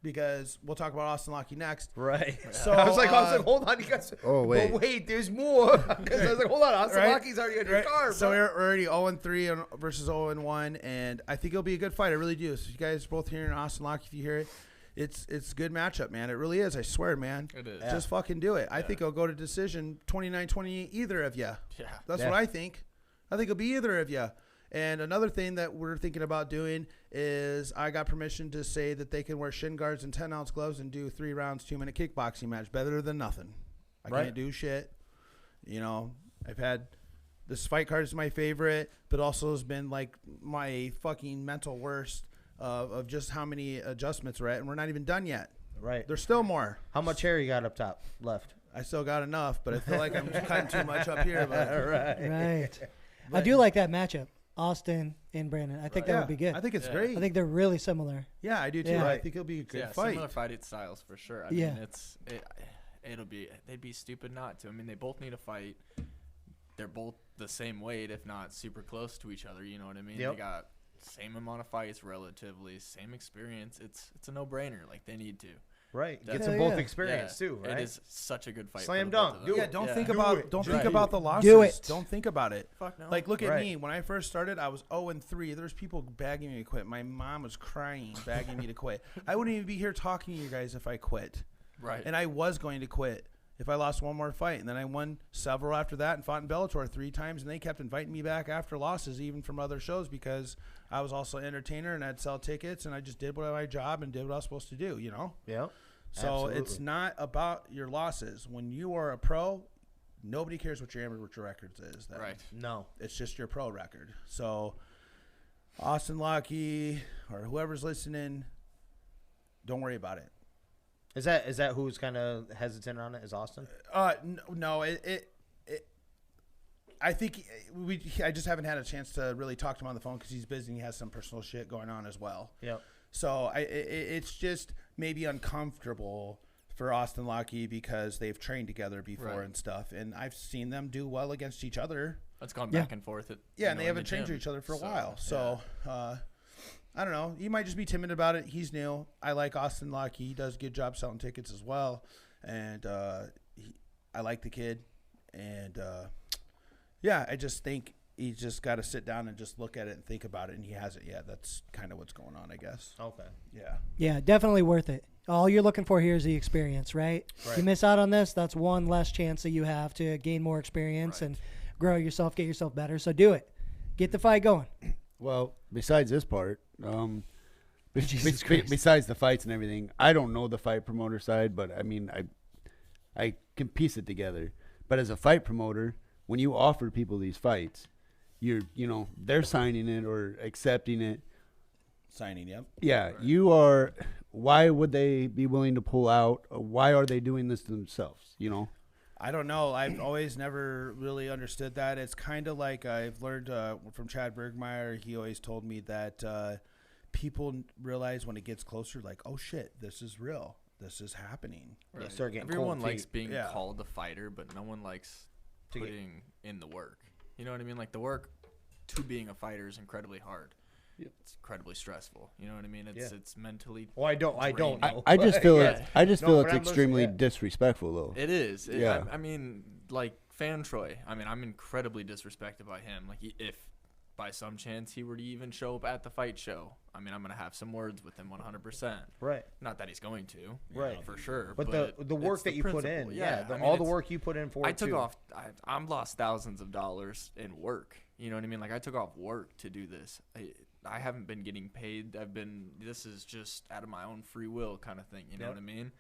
because we'll talk about Austin Lockey next. Right. So I was like, hold on, you guys. Oh wait, but wait, there's more. Because I was like, hold on, Austin Lockey's already on your car. So we're already 0-3 versus 0-1, and I think it'll be a good fight. I really do. So you guys both hearing Austin Lockey, if you hear it, it's a good matchup, man. It really is. I swear, man. It is. Just fucking do it. I think it'll go to decision 29-28, either of you. Yeah. That's what I think. I think it'll be either of you. And another thing that we're thinking about doing is I got permission to say that they can wear shin guards and 10-ounce gloves and do 3 rounds, 2-minute kickboxing match. Better than nothing. I can't do shit. I've had this fight card is my favorite, but also has been like my fucking mental worst of just how many adjustments we're at, and we're not even done yet. Right. There's still more. How much hair you got up top left? I still got enough, but I feel like I'm cutting too much up here. But. Right. I do like that matchup, Austin and Brandon. I think that would be good. I think it's great. I think they're really similar. Yeah, I do too. Yeah. I think it'll be a good fight. Similar fighting styles for sure. I mean, they'd be stupid not to. I mean, they both need a fight. They're both the same weight, if not super close to each other. You know what I mean? Yep. They got same amount of fights, relatively same experience. It's a no-brainer. Like, they need to. Right. That's- Get some Yeah, both yeah. experience too, right? It is such a good fight. Slam for the both dunk. of them. Do it. Don't Yeah. think Do about it. don't Just think do about it. the losses. Do it. Don't think about it. Fuck no. Like, look at Right. me. When I first started, I was 0-3. There's people begging me to quit. My mom was crying, begging me to quit. I wouldn't even be here talking to you guys if I quit. Right. And I was going to quit if I lost one more fight. And then I won several after that and fought in Bellator 3 times. And they kept inviting me back after losses, even from other shows, because I was also an entertainer and I'd sell tickets and I just did my job and did what I was supposed to do, Yeah. So Absolutely. it's not about your losses. When you are a pro, nobody cares what your amateur records is. Then. Right. No. It's just your pro record. So Austin Lockey or whoever's listening, don't worry about it. Is that who's kind of hesitant on it? Is Austin? No. I think I just haven't had a chance to really talk to him on the phone because he's busy and he has some personal shit going on as well. Yep. So it's just maybe uncomfortable for Austin Lockey because they've trained together before and stuff, and I've seen them do well against each other. It's gone back and forth. And they haven't trained to each other for a while. So I don't know. He might just be timid about it. He's new. I like Austin Lockey. He does a good job selling tickets as well, and I like the kid. And I just think he's just got to sit down and just look at it and think about it, and he hasn't yet. That's kind of what's going on, I guess. Okay. Yeah. Yeah, definitely worth it. All you're looking for here is the experience, right? You miss out on this, that's one less chance that you have to gain more experience and grow yourself, get yourself better. So do it. Get the fight going. Well, besides this part, besides the fights and everything, I don't know the fight promoter side, but I mean, I can piece it together. But as a fight promoter, when you offer people these fights, they're signing it or accepting it. Signing, yep. Yeah, right. You are. Why would they be willing to pull out? Why are they doing this to themselves? I don't know. I've always never really understood that. It's kind of like I've learned from Chad Bergmeyer. He always told me that people realize when it gets closer, like, oh shit, this is real. This is happening. Right. Start getting Everyone cold likes feet. being called a fighter, but no one likes putting in the work. You know what I mean? Like the work to being a fighter is incredibly hard. Yep. It's incredibly stressful. You know what I mean? It's mentally. Well, I don't know. I just feel it's I'm extremely disrespectful though. It is. Yeah. I mean, like Fan Troy. I mean, I'm incredibly disrespected by him. Like, if by some chance he were to even show up at the fight show, I mean, I'm gonna have some words with him 100%. Right. Not that he's going to. Right. For sure. But the work that you put in, all the work you put in for it. I took off. I lost thousands of dollars in work. You know what I mean? Like, I took off work to do this. I haven't been getting paid. This is just out of my own free will kind of thing. You know what I mean?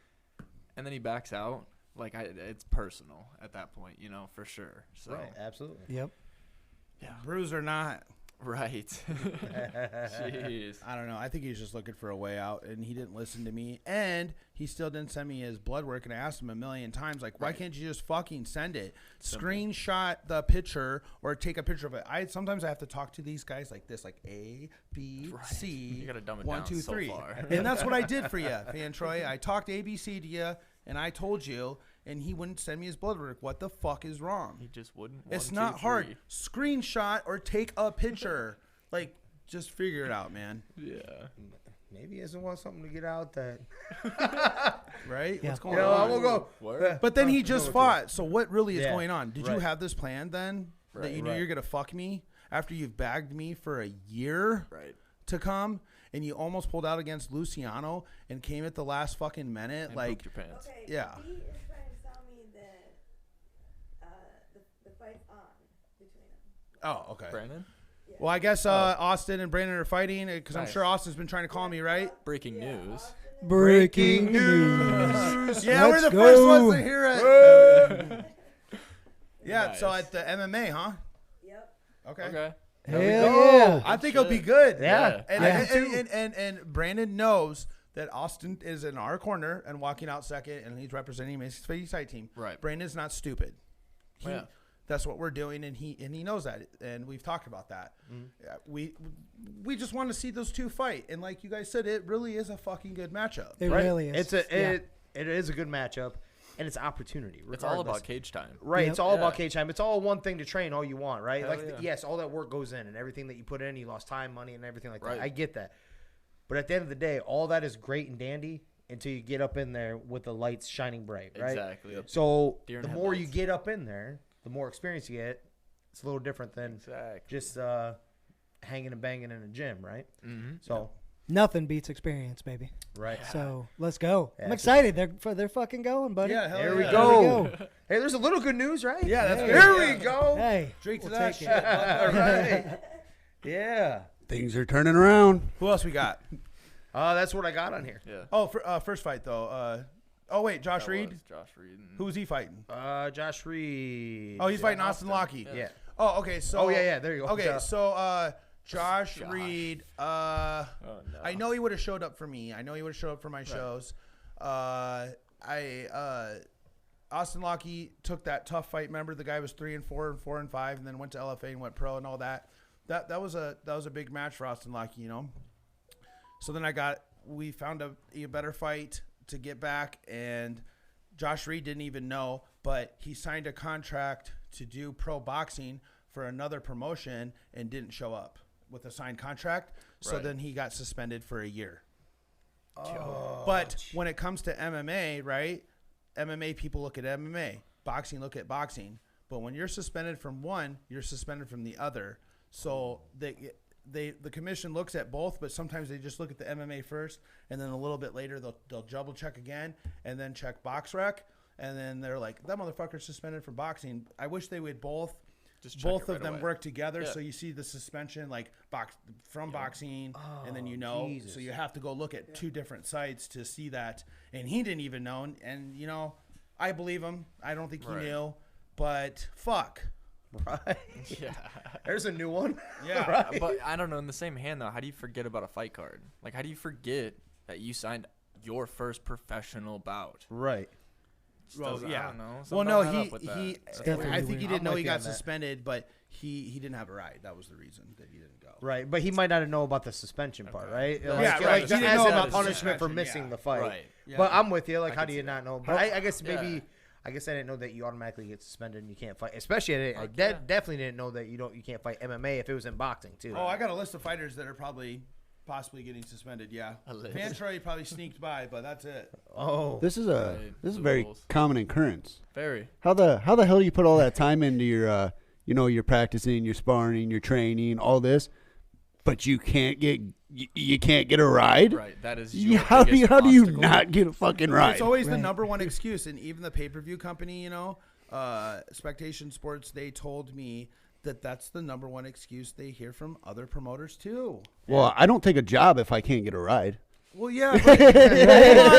And then he backs out. Like, it's personal at that point, for sure. So. Right, absolutely. Yep. Yeah. Bruise or not. Right. Jeez. I don't know. I think he's just looking for a way out, and he didn't listen to me. And he still didn't send me his blood work, and I asked him a million times, like, why can't you just fucking send it? Screenshot the picture or take a picture of it. Sometimes I have to talk to these guys like this, like A, B, C, You gotta dumb it 1, down 2, so 3. far. And that's what I did for you, Fan Troy. I talked A, B, C to you, and I told you, and he wouldn't send me his blood work. What the fuck is wrong? He just wouldn't. It's not hard. Screenshot or take a picture. Like, just figure it out, man. Yeah. Maybe he doesn't want something to get out that. Right? Yeah. What's going on? I will go. But then he just fought. So what really is going on? Did you Right. have this plan then? That you knew you're going to fuck me after you've bagged me for a year to come? And you almost pulled out against Luciano and came at the last fucking minute? And like, pooped your pants. Okay, Yeah. he is trying to tell me that the fight's on between them. Oh, okay. Brandon? Well, I guess Austin and Brandon are fighting because I'm Nice. sure Austin's been trying to call me, right? Breaking news. Breaking news. Yeah, we're the Let's first go. ones to hear it. Yeah, Nice. so at the MMA, huh? Yep. Okay. Okay. Hell yeah. I think it'll be good. Yeah. And Brandon knows that Austin is in our corner and walking out second, and he's representing his side team. Right. Brandon's not stupid. Yeah. That's what we're doing, and he knows that, and we've talked about that. Yeah, we just want to see those two fight, and like you guys said, it really is a fucking good matchup. It really is. It is a good matchup, and it's opportunity. It's all about cage time. Right. Yep. It's all about cage time. It's all one thing to train all you want, right? Hell like, yeah. yes, all that work goes in, and everything that you put in, you lost time, money, and everything like Right. that. I get that. But at the end of the day, all that is great and dandy until you get up in there with the lights shining bright, right? Exactly. Yep. So Deer in the the more you headlights. get up in there, the more experience you get. It's a little different than Exactly. just hanging and banging in a gym, right? Mm-hmm. So, Nothing beats experience, baby. right. So let's go. Yeah, I'm it's excited. They're fucking going, buddy. Yeah, hell There we yeah. go. There we go. Hey, there's a little good news, right? Yeah, that's Hey. good. Here Yeah. we go. Hey, Drink to we'll that take shit. it. All right. Yeah. Things are turning around. Who else we got? That's what I got on here. Yeah. Oh, first fight though. Oh wait, Josh That Reed. was Josh Reed. and- Who's he fighting? Josh Reed. Oh, he's fighting Austin Lockie. Yeah. Oh, okay. So. Oh, yeah. There you go. Okay, so Josh Reed. Oh, no. I know he would have showed up for me. I know he would have showed up for my shows. Austin Lockie took that tough fight. Remember, the guy was 3-4 and 4-5, and then went to LFA and went pro and all that. That was a big match for Austin Lockie, you know. So then we found a better fight to get back, and Josh Reed didn't even know, but he signed a contract to do pro boxing for another promotion and didn't show up with a signed contract. So Right. then he got suspended for a year. But when it comes to MMA, right? MMA people look at MMA. Boxing look at boxing. But when you're suspended from one, you're suspended from the other. So the commission looks at both, but sometimes they just look at the MMA first, and then a little bit later they'll double check again, and then check box rec, and then they're like, that motherfucker's suspended from boxing. I wish they would both of them work together, so you see the suspension like boxing, and then Jesus. So you have to go look at two different sites to see that. And he didn't even know, and I believe him. I don't think he knew, but fuck. Right. Yeah. There's a new one. Yeah. Right. But I don't know. In the same hand, though, how do you forget about a fight card? Like, how do you forget that you signed your first professional bout? Right. Well, I don't know. Well, no, he I think he weird. didn't know he got on that. suspended, but he didn't have a ride. That was the reason that he didn't go. Right, but he might not know about the suspension part, right? Yeah, Like, right. Like, He didn't as know in about a the punishment for suspension, missing the fight. Right. Yeah. But I'm with you. Like, I how can do see you that. not know? But I guess maybe. Yeah. I guess I didn't know that you automatically get suspended and you can't fight. Especially, I definitely didn't know that you can't fight MMA if it was in boxing too. Oh, I got a list of fighters that are possibly getting suspended. Yeah, Pantroy probably sneaked by, but that's it. Oh, This is a very rules. common occurrence. Very. How the hell do you put all that time into your your practicing, your sparring, your training, all this, but you can't get a ride? Right. That is How do you obstacle. not get a fucking ride? It's always the number one excuse, and even the pay-per-view company, Spectation Sports, they told me that's the number one excuse they hear from other promoters too. Well, I don't take a job if I can't get a ride. Well, yeah, but come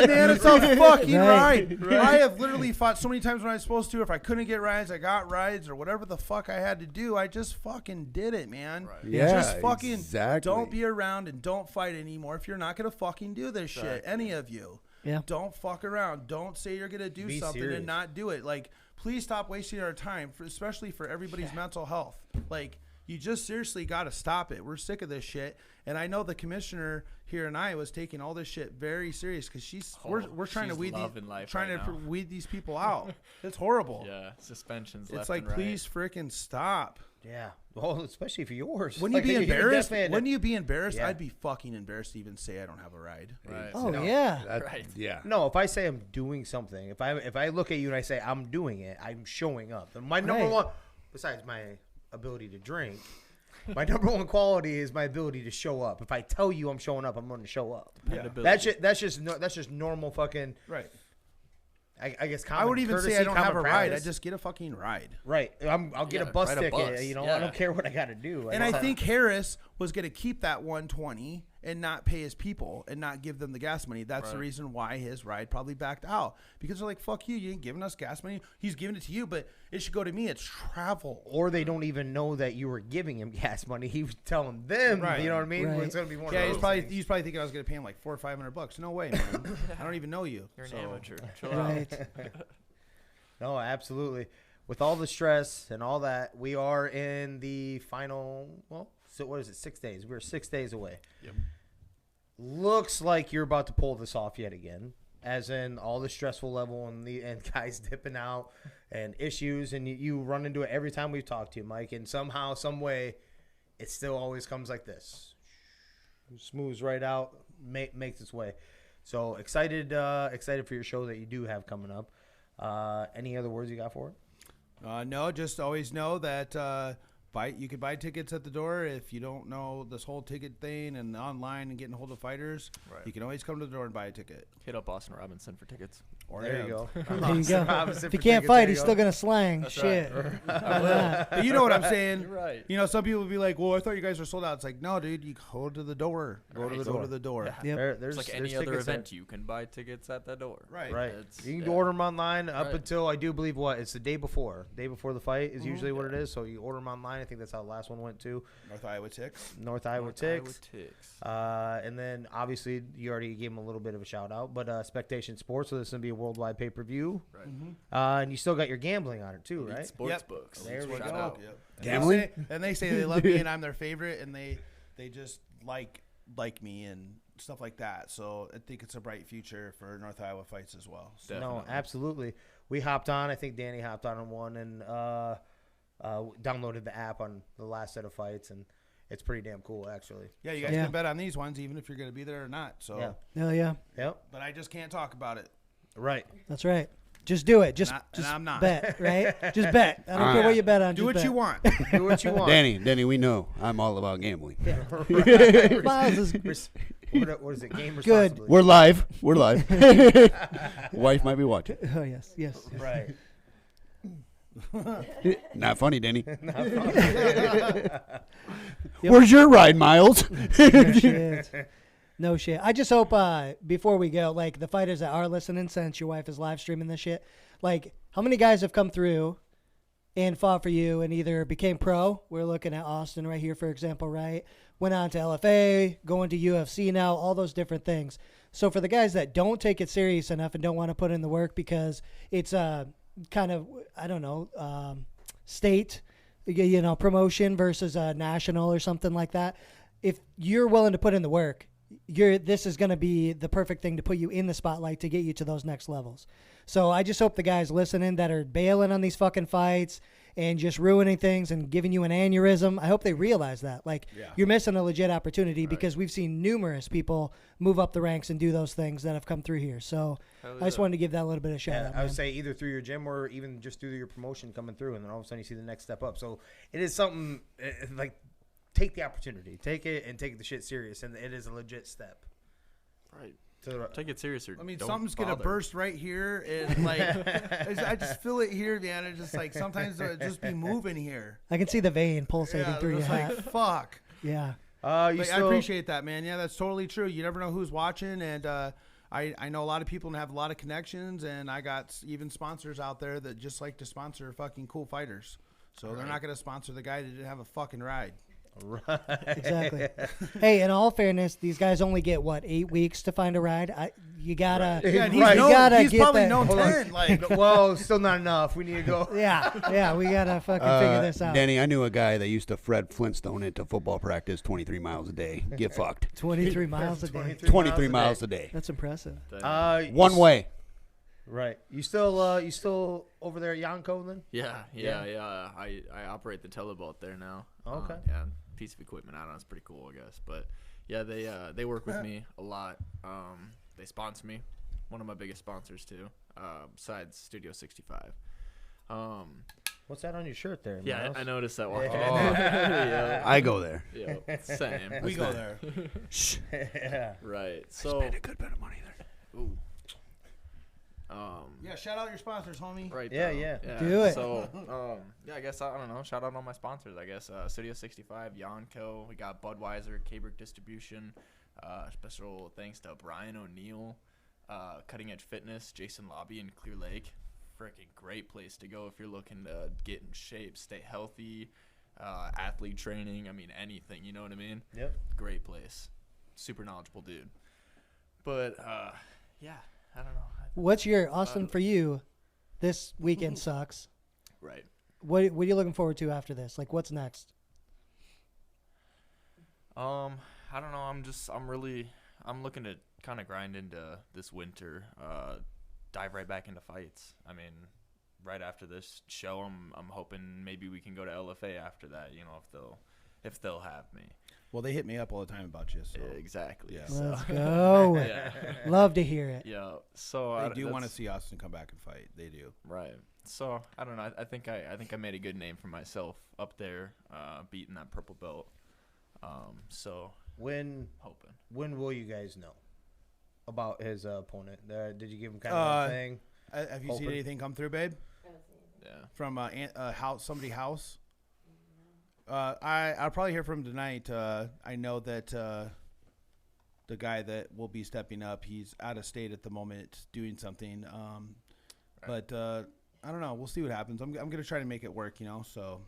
on, man, it's a fucking ride. Right. I have literally fought so many times when I was supposed to. If I couldn't get rides, I got rides, or whatever the fuck I had to do. I just fucking did it, man. Right. Yeah, just fucking exactly. don't be around and don't fight anymore if you're not gonna fucking do this shit. Any of you. Yeah. Don't fuck around. Don't say you're gonna do Be something serious. and not do it. Like, please stop wasting our time, especially for everybody's mental health. Like, you just seriously got to stop it. We're sick of this shit. And I know the commissioner here in Iowa is taking all this shit very serious because we're trying to she's weed loving life trying right to now. weed these people out. It's horrible. Yeah. Suspensions It's left like, and right. please freaking stop. yeah. Well, especially for yours. Wouldn't you be embarrassed? definitely- Wouldn't you be embarrassed? Yeah. I'd be fucking embarrassed to even say I don't have a ride. Right. Oh No. yeah. Right. Yeah. No, if I say I'm doing something, if I look at you and I say I'm doing it, I'm showing up. And my number Right. one, besides my ability to drink, my number one quality is my ability to show up. If I tell you I'm showing up, I'm going to show up. Dependability. That's just normal fucking. Right. I guess. I would even say I don't have a ride. I practice. just get a fucking ride. Right. I'll get Yeah, a bus ride a ticket. bus. I Yeah. don't care what I got to do. And I think Harris was going to keep that 120 and not pay his people and not give them the gas money. That's the Right. reason why his ride probably backed out. Because they're like, fuck you, you ain't giving us gas money. He's giving it to you, but it should go to me. It's travel. or they don't even know that you were giving him gas money. He was telling them. Right. You know what I mean? Right. It's going to be one Yeah, of he's those probably things. thinking I was going to pay him like $400 or $500. No way, man. I don't even know you. You're an So- amateur. Chill Right. No, absolutely. With all the stress and all that, we are in the final. Well, so what is it? 6 days. We're 6 days away. Yep. Looks like you're about to pull this off yet again, as in all the stressful level and guys dipping out and issues, and you run into it every time we talk to you, Mike. And somehow, some way, it still always comes like this, smooths right out, makes its way. So excited for your show that you do have coming up. Any other words you got for it? No, just always know that you could buy tickets at the door. If you don't know this whole ticket thing and online and getting a hold of fighters, Right. you can always come to the door and buy a ticket. Hit up Austin Robinson for tickets. Or There him. you go. There you go. Robinson If he for can't tickets, fight, there he's you still go. gonna slang. That's Shit. But you know what I'm saying? You're right. You know, some people would be like, "Well, I thought you guys were sold out." It's like, no, dude, you go to the door. Go to the door. Yep. It's There's like any there's other tickets there. event. You can buy tickets at the door. Right. Right. It's- You can yeah. order them online up Right. until I do believe it's the day before. Day before the fight is usually what it is. So you order them online. I think that's how the last one went to North Iowa Ticks. North Iowa North Ticks. Iowa Ticks. And then obviously you already gave them a little bit of a shout out, but Spectation Sports. So this is gonna be a worldwide pay per view. Right. And you still got your gambling on it too, right? Sports Yep. books. There we Shout go. out. Yep. Gambling? And they say they love me and I'm their favorite, and they just like me and stuff like that. So I think it's a bright future for North Iowa fights as well. So. No, Definitely. absolutely. We hopped on. I think Danny hopped on one and downloaded the app on the last set of fights, and it's pretty damn cool, actually. Yeah, you guys Yeah. can bet on these ones, even if you're going to be there or not. So, Yeah. Hell yeah. Yep. but I just can't talk about it. Right. That's right. Just do it. Just I'm not. bet, right? Just bet. I don't care what you bet on. Do just what bet. you want. Do what you want. Danny, we know I'm all about gambling. Miles is What is it? Game Good. responsibly. We're live. Wife might be watching. Oh yes. Right. Not funny, Danny. Yep. Where's your ride, Miles? No shit. I just hope before we go, like the fighters that are listening, since your wife is live streaming this shit, like how many guys have come through and fought for you and either became pro? We're looking at Austin right here, for example, right? Went on to LFA, going to UFC now, all those different things. So for the guys that don't take it serious enough and don't want to put in the work because it's kind of, I don't know, state, promotion versus national or something like that. If you're willing to put in the work, this is going to be the perfect thing to put you in the spotlight to get you to those next levels. So I just hope the guys listening that are bailing on these fucking fights and just ruining things and giving you an aneurysm, I hope they realize that. You're missing a legit opportunity because we've seen numerous people move up the ranks and do those things that have come through here. So I just wanted to give that a little bit of shout out. I would say either through your gym or even just through your promotion coming through, and then all of a sudden you see the next step up. So it is something like, take the opportunity, take it, and take the shit serious, and it is a legit step. Right. Take it serious. Or Something's gonna burst right here, and I just feel it here, man. It's just like sometimes it just be moving here. I can see the vein pulsating through your head. hat. Fuck. Yeah. I appreciate that, man. Yeah, that's totally true. You never know who's watching, and I know a lot of people and have a lot of connections, and I got even sponsors out there that just like to sponsor fucking cool fighters. So they're not gonna sponsor the guy that didn't have a fucking ride. Right. Exactly. Hey, in all fairness, these guys only get 8 weeks to find a ride. You gotta, he's get probably that. known 10. Well, still not enough. We need to go. Yeah, we gotta fucking figure this out. Danny, I knew a guy that used to Fred Flintstone into football practice 23 miles a day. Get fucked. 23 miles a day. 23 miles a day. That's impressive. One way. Right. You still over there at Yonko then? Yeah. I operate the teleboat there now. Okay. Yeah, piece of equipment. I don't know. It's pretty cool, I guess. But yeah, they work with me a lot. They sponsor me. One of my biggest sponsors too. Besides Studio 65. What's that on your shirt there? Yeah, Miles? I noticed that walking in. Yeah. I go there. Yeah, same. We go there. Shh. Yeah. Right. So Spend a good bit of money there. Ooh. Yeah, shout out your sponsors, homie. Right. Yeah. Do it. So, yeah, I guess I don't know. Shout out all my sponsors. I guess Studio 65, Yonko. We got Budweiser, K-Brick Distribution. Special thanks to Brian O'Neill, Cutting Edge Fitness, Jason Lobby in Clear Lake. Freaking great place to go if you're looking to get in shape, stay healthy, athlete training. I mean, anything. You know what I mean? Yep. Great place. Super knowledgeable dude. But yeah, I don't know. What's your Austin for you? This weekend sucks. Right. What are you looking forward to after this? Like, what's next? I don't know. I'm looking to kind of grind into this winter. Dive right back into fights. I mean, right after this show, I'm hoping maybe we can go to LFA after that. You know, if they'll have me. Well, they hit me up all the time about you. So. Exactly. Yeah. So. Let's go. Yeah. Love to hear it. Yeah. So they do want to see Austin come back and fight. They do. Right. So I don't know. I think I made a good name for myself up there, beating that purple belt. So When will you guys know about his opponent? Did you give him kind of a thing? Have you seen anything come through, babe? yeah. From somebody's house? I'll probably hear from him tonight. I know that the guy that will be stepping up, he's out of state at the moment doing something. But I don't know. We'll see what happens. I'm going to try to make it work, so.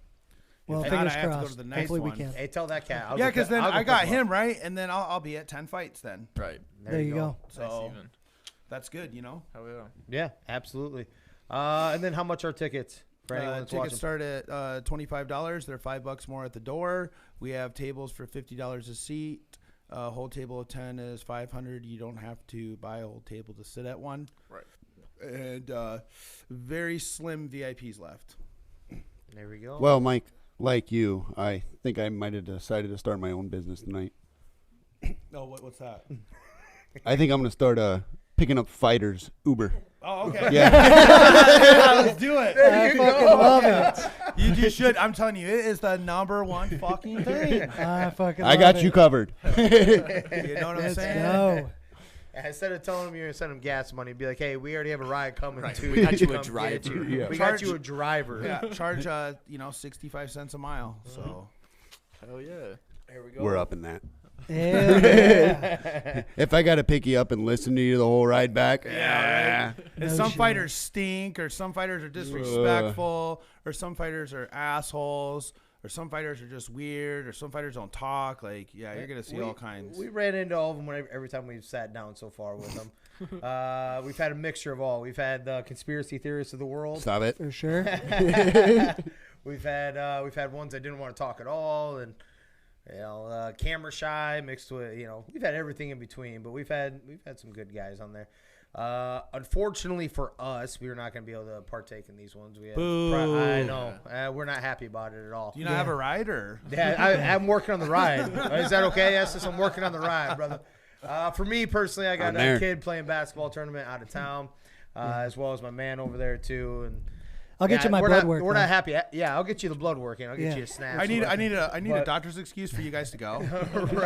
Well, If fingers not, I have to go crossed. to the next Hopefully we one. can. Hey, tell that cat. Yeah, because then I got him, right. right? And then I'll be at 10 fights then. Right. There you go. So Nice even. that's good, Hell yeah. Yeah, absolutely. And then how much are tickets for anyone that's Tickets watching? start at $25. They're $5 more at the door. We have tables for $50 a seat. A whole table of 10 is $500. You don't have to buy a whole table to sit at one. Right. And very slim VIPs left. There we go. Well, Mike, like you, I think I might have decided to start my own business tonight. Oh, what's that? I think I'm going to start picking up fighters Uber. Oh, okay. Yeah. Let's do it. I fucking love it. You should. I'm telling you, it is the number one fucking thing. I got you covered. You know what I'm Let's saying? go. Instead of telling him you're going to send him gas money, be like, hey, we already have a ride coming to We got you a come driver. get you. Yeah. We got you a driver. Yeah, charge 65 cents a mile. So Hell yeah. There we go. We're up in that. Hell yeah. If I got to pick you up and listen to you the whole ride back, Yeah, right. No And some shit. fighters stink, or some fighters are disrespectful, or some fighters are assholes, or some fighters are just weird, or some fighters don't talk. Like, yeah, you're gonna see all kinds. We ran into all of them every time we've sat down so far with them. We've had a mixture of all. We've had the conspiracy theorists of the world. stop it. For sure. We've had ones that didn't want to talk at all, and camera shy mixed with we've had everything in between. But we've had some good guys on there. Unfortunately for us, we were not going to be able to partake in these ones. Boo. I know. We're not happy about it at all. Do you not have a ride, or? Yeah, I'm working on the ride. Is that okay? Yes, I'm working on the ride, brother. For me personally, I got I'm there. a kid playing basketball tournament out of town, as well as my man over there too. And I'll get you my blood work. We're though. not happy. Yeah, I'll get you the blood work, and I'll get Yeah. you a snap. I need a But- doctor's excuse for you guys to go.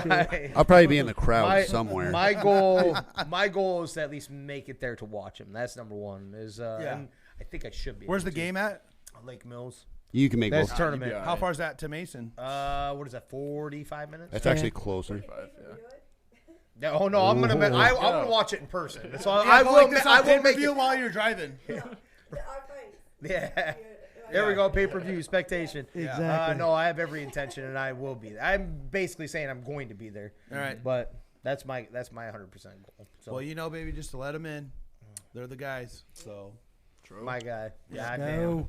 right. I'll probably be in the crowd somewhere. My goal is to at least make it there to watch him. That's number one. And I think I should be. Where's able the to. game at? Lake Mills. You can make That's both. tournament. Yeah. How far is that to Mason? What is that? 45 minutes. That's actually closer. Oh no, I'm gonna. I want to watch it in person. So I I will make you it. while you're driving. Our fight. Yeah. There we go. Pay-per-view expectation. Exactly. No, I have every intention, and I will be there. I'm basically saying I'm going to be there. All right. But that's my 100% goal. So Well, baby, just to let them in. They're the guys. So my guy. Yeah, No.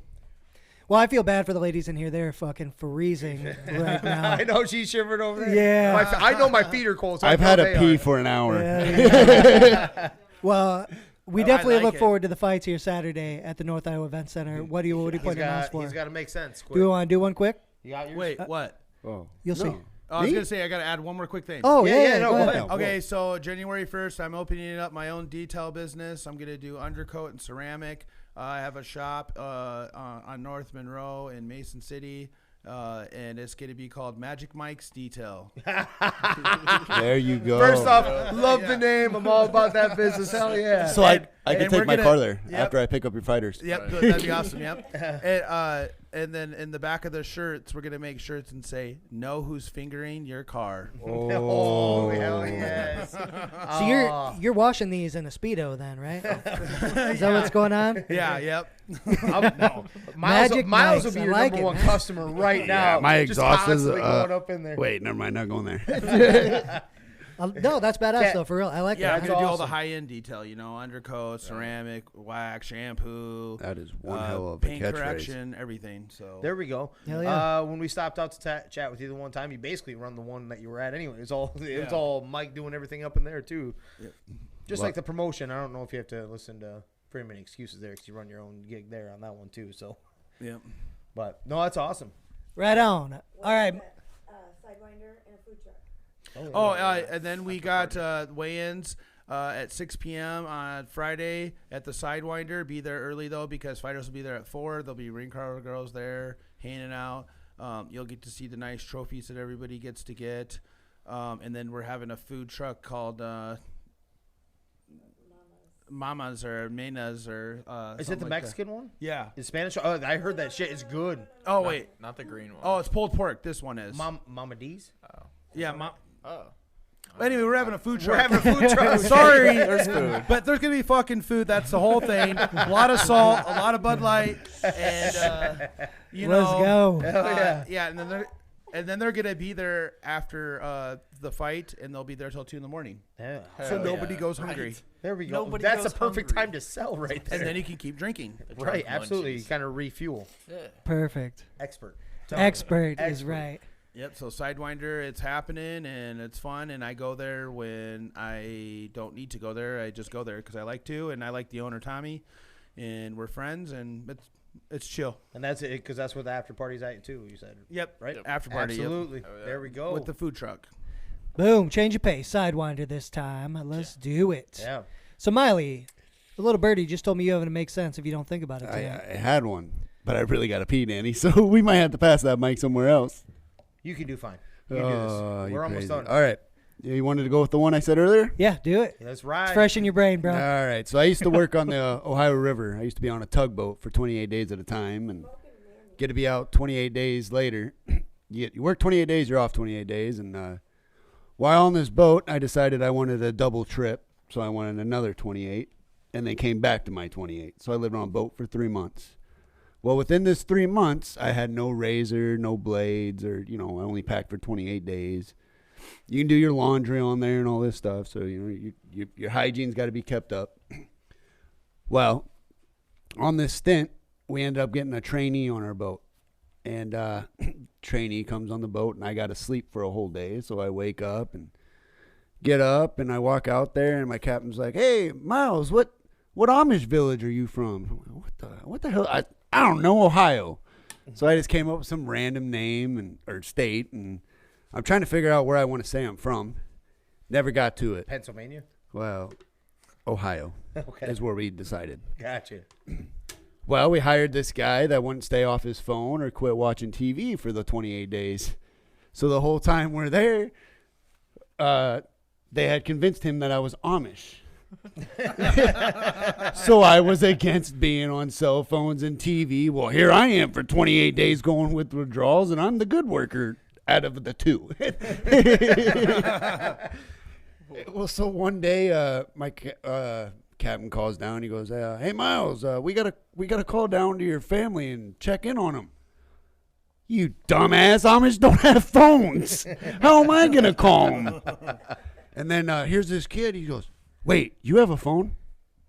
Well, I feel bad for the ladies in here. They're fucking freezing right now. I know she's shivered over there. Yeah. I know my feet are cold. So I've I know had they a pee are. for an hour. Well, we I definitely like look it. forward to the fights here Saturday at the North Iowa Event Center. What do you point your mouse for? He's got to make sense. Do you want to do one quick? You got yours? wait, what? Oh, You'll see. Oh, I was Me? gonna say I gotta add one more quick thing. Oh, Yeah, yeah, no, go go ahead. ahead. Okay, so January 1st, I'm opening up my own detail business. I'm going to do undercoat and ceramic. I have a shop on North Monroe in Mason City, and it's going to be called Magic Mike's Detail. there you go. First off, love the name. I'm all about that business. Hell yeah. so I can and take we're my gonna- car there Yep. after I pick up your fighters. Yep, that'd be awesome. Yep. And then in the back of the shirts, we're going to make shirts and say, "Know who's fingering your car." Oh, hell yes. So you're washing these in a Speedo then, right? Is that what's going on? Yeah, yep. Magic Miles will Mikes, be I your like number it, one man. customer right now. my Just exhaust is, constantly going up in there. Wait, never mind. Not going there. No, that's badass Yeah. though, for real. I like Yeah, I'm that. going to do all the awesome. high-end detail, undercoat, ceramic, wax, shampoo. That is one hell of a paint catchphrase. correction, everything. So There we go. Hell yeah. When we stopped out to chat with you the one time, you basically run the one that you were at anyway. It was all Mike doing everything up in there too. Yep. Just like the promotion. I don't know if you have to listen to very many excuses there because you run your own gig there on that one too. So, yeah. but no, that's awesome. Right on. All right. Sidewinder and a food truck. Oh, and then we got weigh-ins at 6 p.m. on Friday at the Sidewinder. Be there early though because fighters will be there at 4. There'll be ring card girls there hanging out. You'll get to see the nice trophies that everybody gets to get. And then we're having a food truck called Mamas or Menas or Is it the Mexican one? Yeah. Is Spanish? Oh, I heard that shit is good. Oh wait. Not the green one. Oh, it's pulled pork. This one is. Mama D's. Yeah. Oh. Anyway, we're having a food truck. We're having a food truck. Sorry, there's food, but there's gonna be fucking food. That's the whole thing. A lot of salt, a lot of Bud Light, and Let's go. yeah, and then they're gonna be there after the fight, and they'll be there till 2 a.m. Yeah. So nobody goes hungry, There we go. Nobody That's goes the perfect hungry. time to sell right there. and then you can keep drinking. right, Drunk absolutely. munchies. Kind of refuel. Yeah. Perfect. Expert. Expert is Expert. right. Yep. So Sidewinder, it's happening and it's fun, and I go there when I don't need to go there. I just go there because I like to, and I like the owner Tommy, and we're friends, and it's chill. And that's it, because that's where the after party's at too. You said. Yep. Right. After party. yep. Absolutely. There we go. With the food truck. Boom. Change of pace. Sidewinder this time. Let's do it. yeah. So, Miley, The little birdie just told me you haven't make sense if you don't think about it. I had one, but I really got to pee, Danny. So we might have to pass that mic somewhere else. You can do fine. You can do this. We're almost done. All right. You wanted to go with the one I said earlier? Yeah, do it. That's right. It's fresh in your brain, bro. All right. So I used to work on the Ohio River. I used to be on a tugboat for 28 days at a time and get to be out 28 days later. You work 28 days, you're off 28 days. And while on this boat, I decided I wanted a double trip. So I wanted another 28. And they came back to my 28. So I lived on a boat for 3 months. Well, within this 3 months, I had no razor, no blades, or, I only packed for 28 days. You can do your laundry on there and all this stuff. So, your hygiene's got to be kept up. Well, on this stint, we ended up getting a trainee on our boat. And trainee comes on the boat, and I got to sleep for a whole day. So I wake up and get up, and I walk out there, and my captain's like, "Hey, Miles, what Amish village are you from?" I'm like, what the hell? I don't know, Ohio. So I just came up with some random name or state, and I'm trying to figure out where I want to say I'm from. Never got to it. Pennsylvania? Well, Ohio is where we decided. Gotcha. Well, we hired this guy that wouldn't stay off his phone or quit watching TV for the 28 days. So the whole time we're there, they had convinced him that I was Amish. So I was against being on cell phones and TV. Well, here I am for 28 days going with withdrawals, and I'm the good worker out of the two. Well, so one day, my captain calls down. He goes, "Hey, Miles, we gotta call down to your family and check in on them." You dumbass, Amish don't have phones. How am I gonna call them? And then here's this kid. He goes, "Wait, you have a phone?"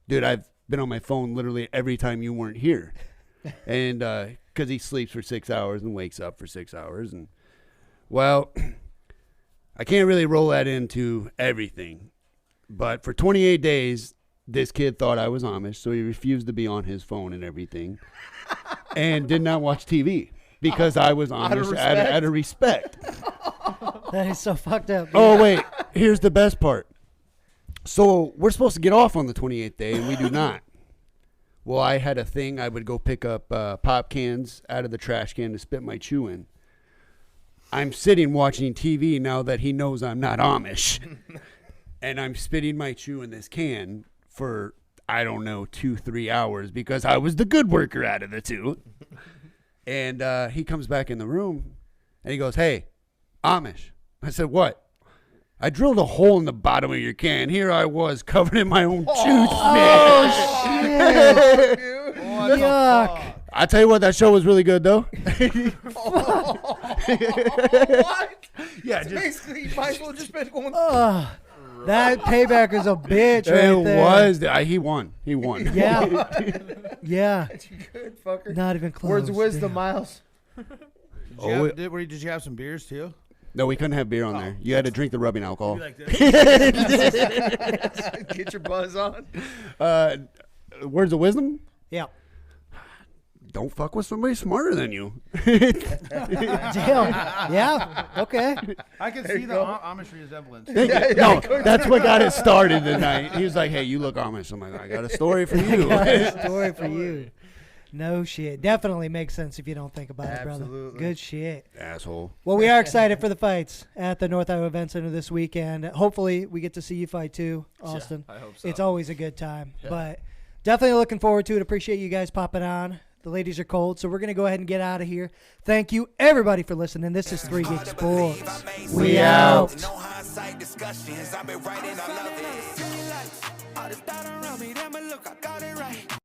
Dude, I've been on my phone literally every time you weren't here. And because he sleeps for 6 hours and wakes up for 6 hours. And, well, I can't really roll that into everything. But for 28 days, this kid thought I was Amish, so he refused to be on his phone and everything. And did not watch TV because I was Amish out of respect. That is so fucked up. Oh, wait. Here's the best part. So we're supposed to get off on the 28th day, and we do not. Well, I had a thing. I would go pick up pop cans out of the trash can to spit my chew in. I'm sitting watching TV now that he knows I'm not Amish. And I'm spitting my chew in this can for, I don't know, 2-3 hours because I was the good worker out of the two. And he comes back in the room, and he goes, "Hey, Amish." I said, "What?" "I drilled a hole in the bottom of your can. Here I was, covered in my own toothpick." Oh, shit. Yuck. I tell you what, that show was really good, though. What? Yeah, Basically, you might as well just been going. That payback is a bitch right it there. was. He won. He won. Yeah. Yeah. You good, fucker. Not even close. Words of wisdom, Damn. Miles. Did you have some beers too? No, we couldn't have beer on there. You had to drink the rubbing alcohol. Like this? Get your buzz on. Words of wisdom? Yeah. Don't fuck with somebody smarter than you. Damn. Yeah. Okay. I can see the Amish resemblance. No, that's what got it started tonight. He was like, "Hey, you look Amish." I'm like, "I got a story for you." Got a story for you. No shit. Definitely makes sense if you don't think about it, brother. Absolutely. Good shit. Asshole. Well, we are excited for the fights at the North Iowa Event Center this weekend. Hopefully, we get to see you fight too, Austin. Yeah, I hope so. It's always a good time. Yeah. But definitely looking forward to it. Appreciate you guys popping on. The ladies are cold, so we're going to go ahead and get out of here. Thank you, everybody, for listening. This is 3 Gig Sports. We out. No hindsight discussions. I've been writing, I love it. All this doubt around me, damn it, look, I got it right.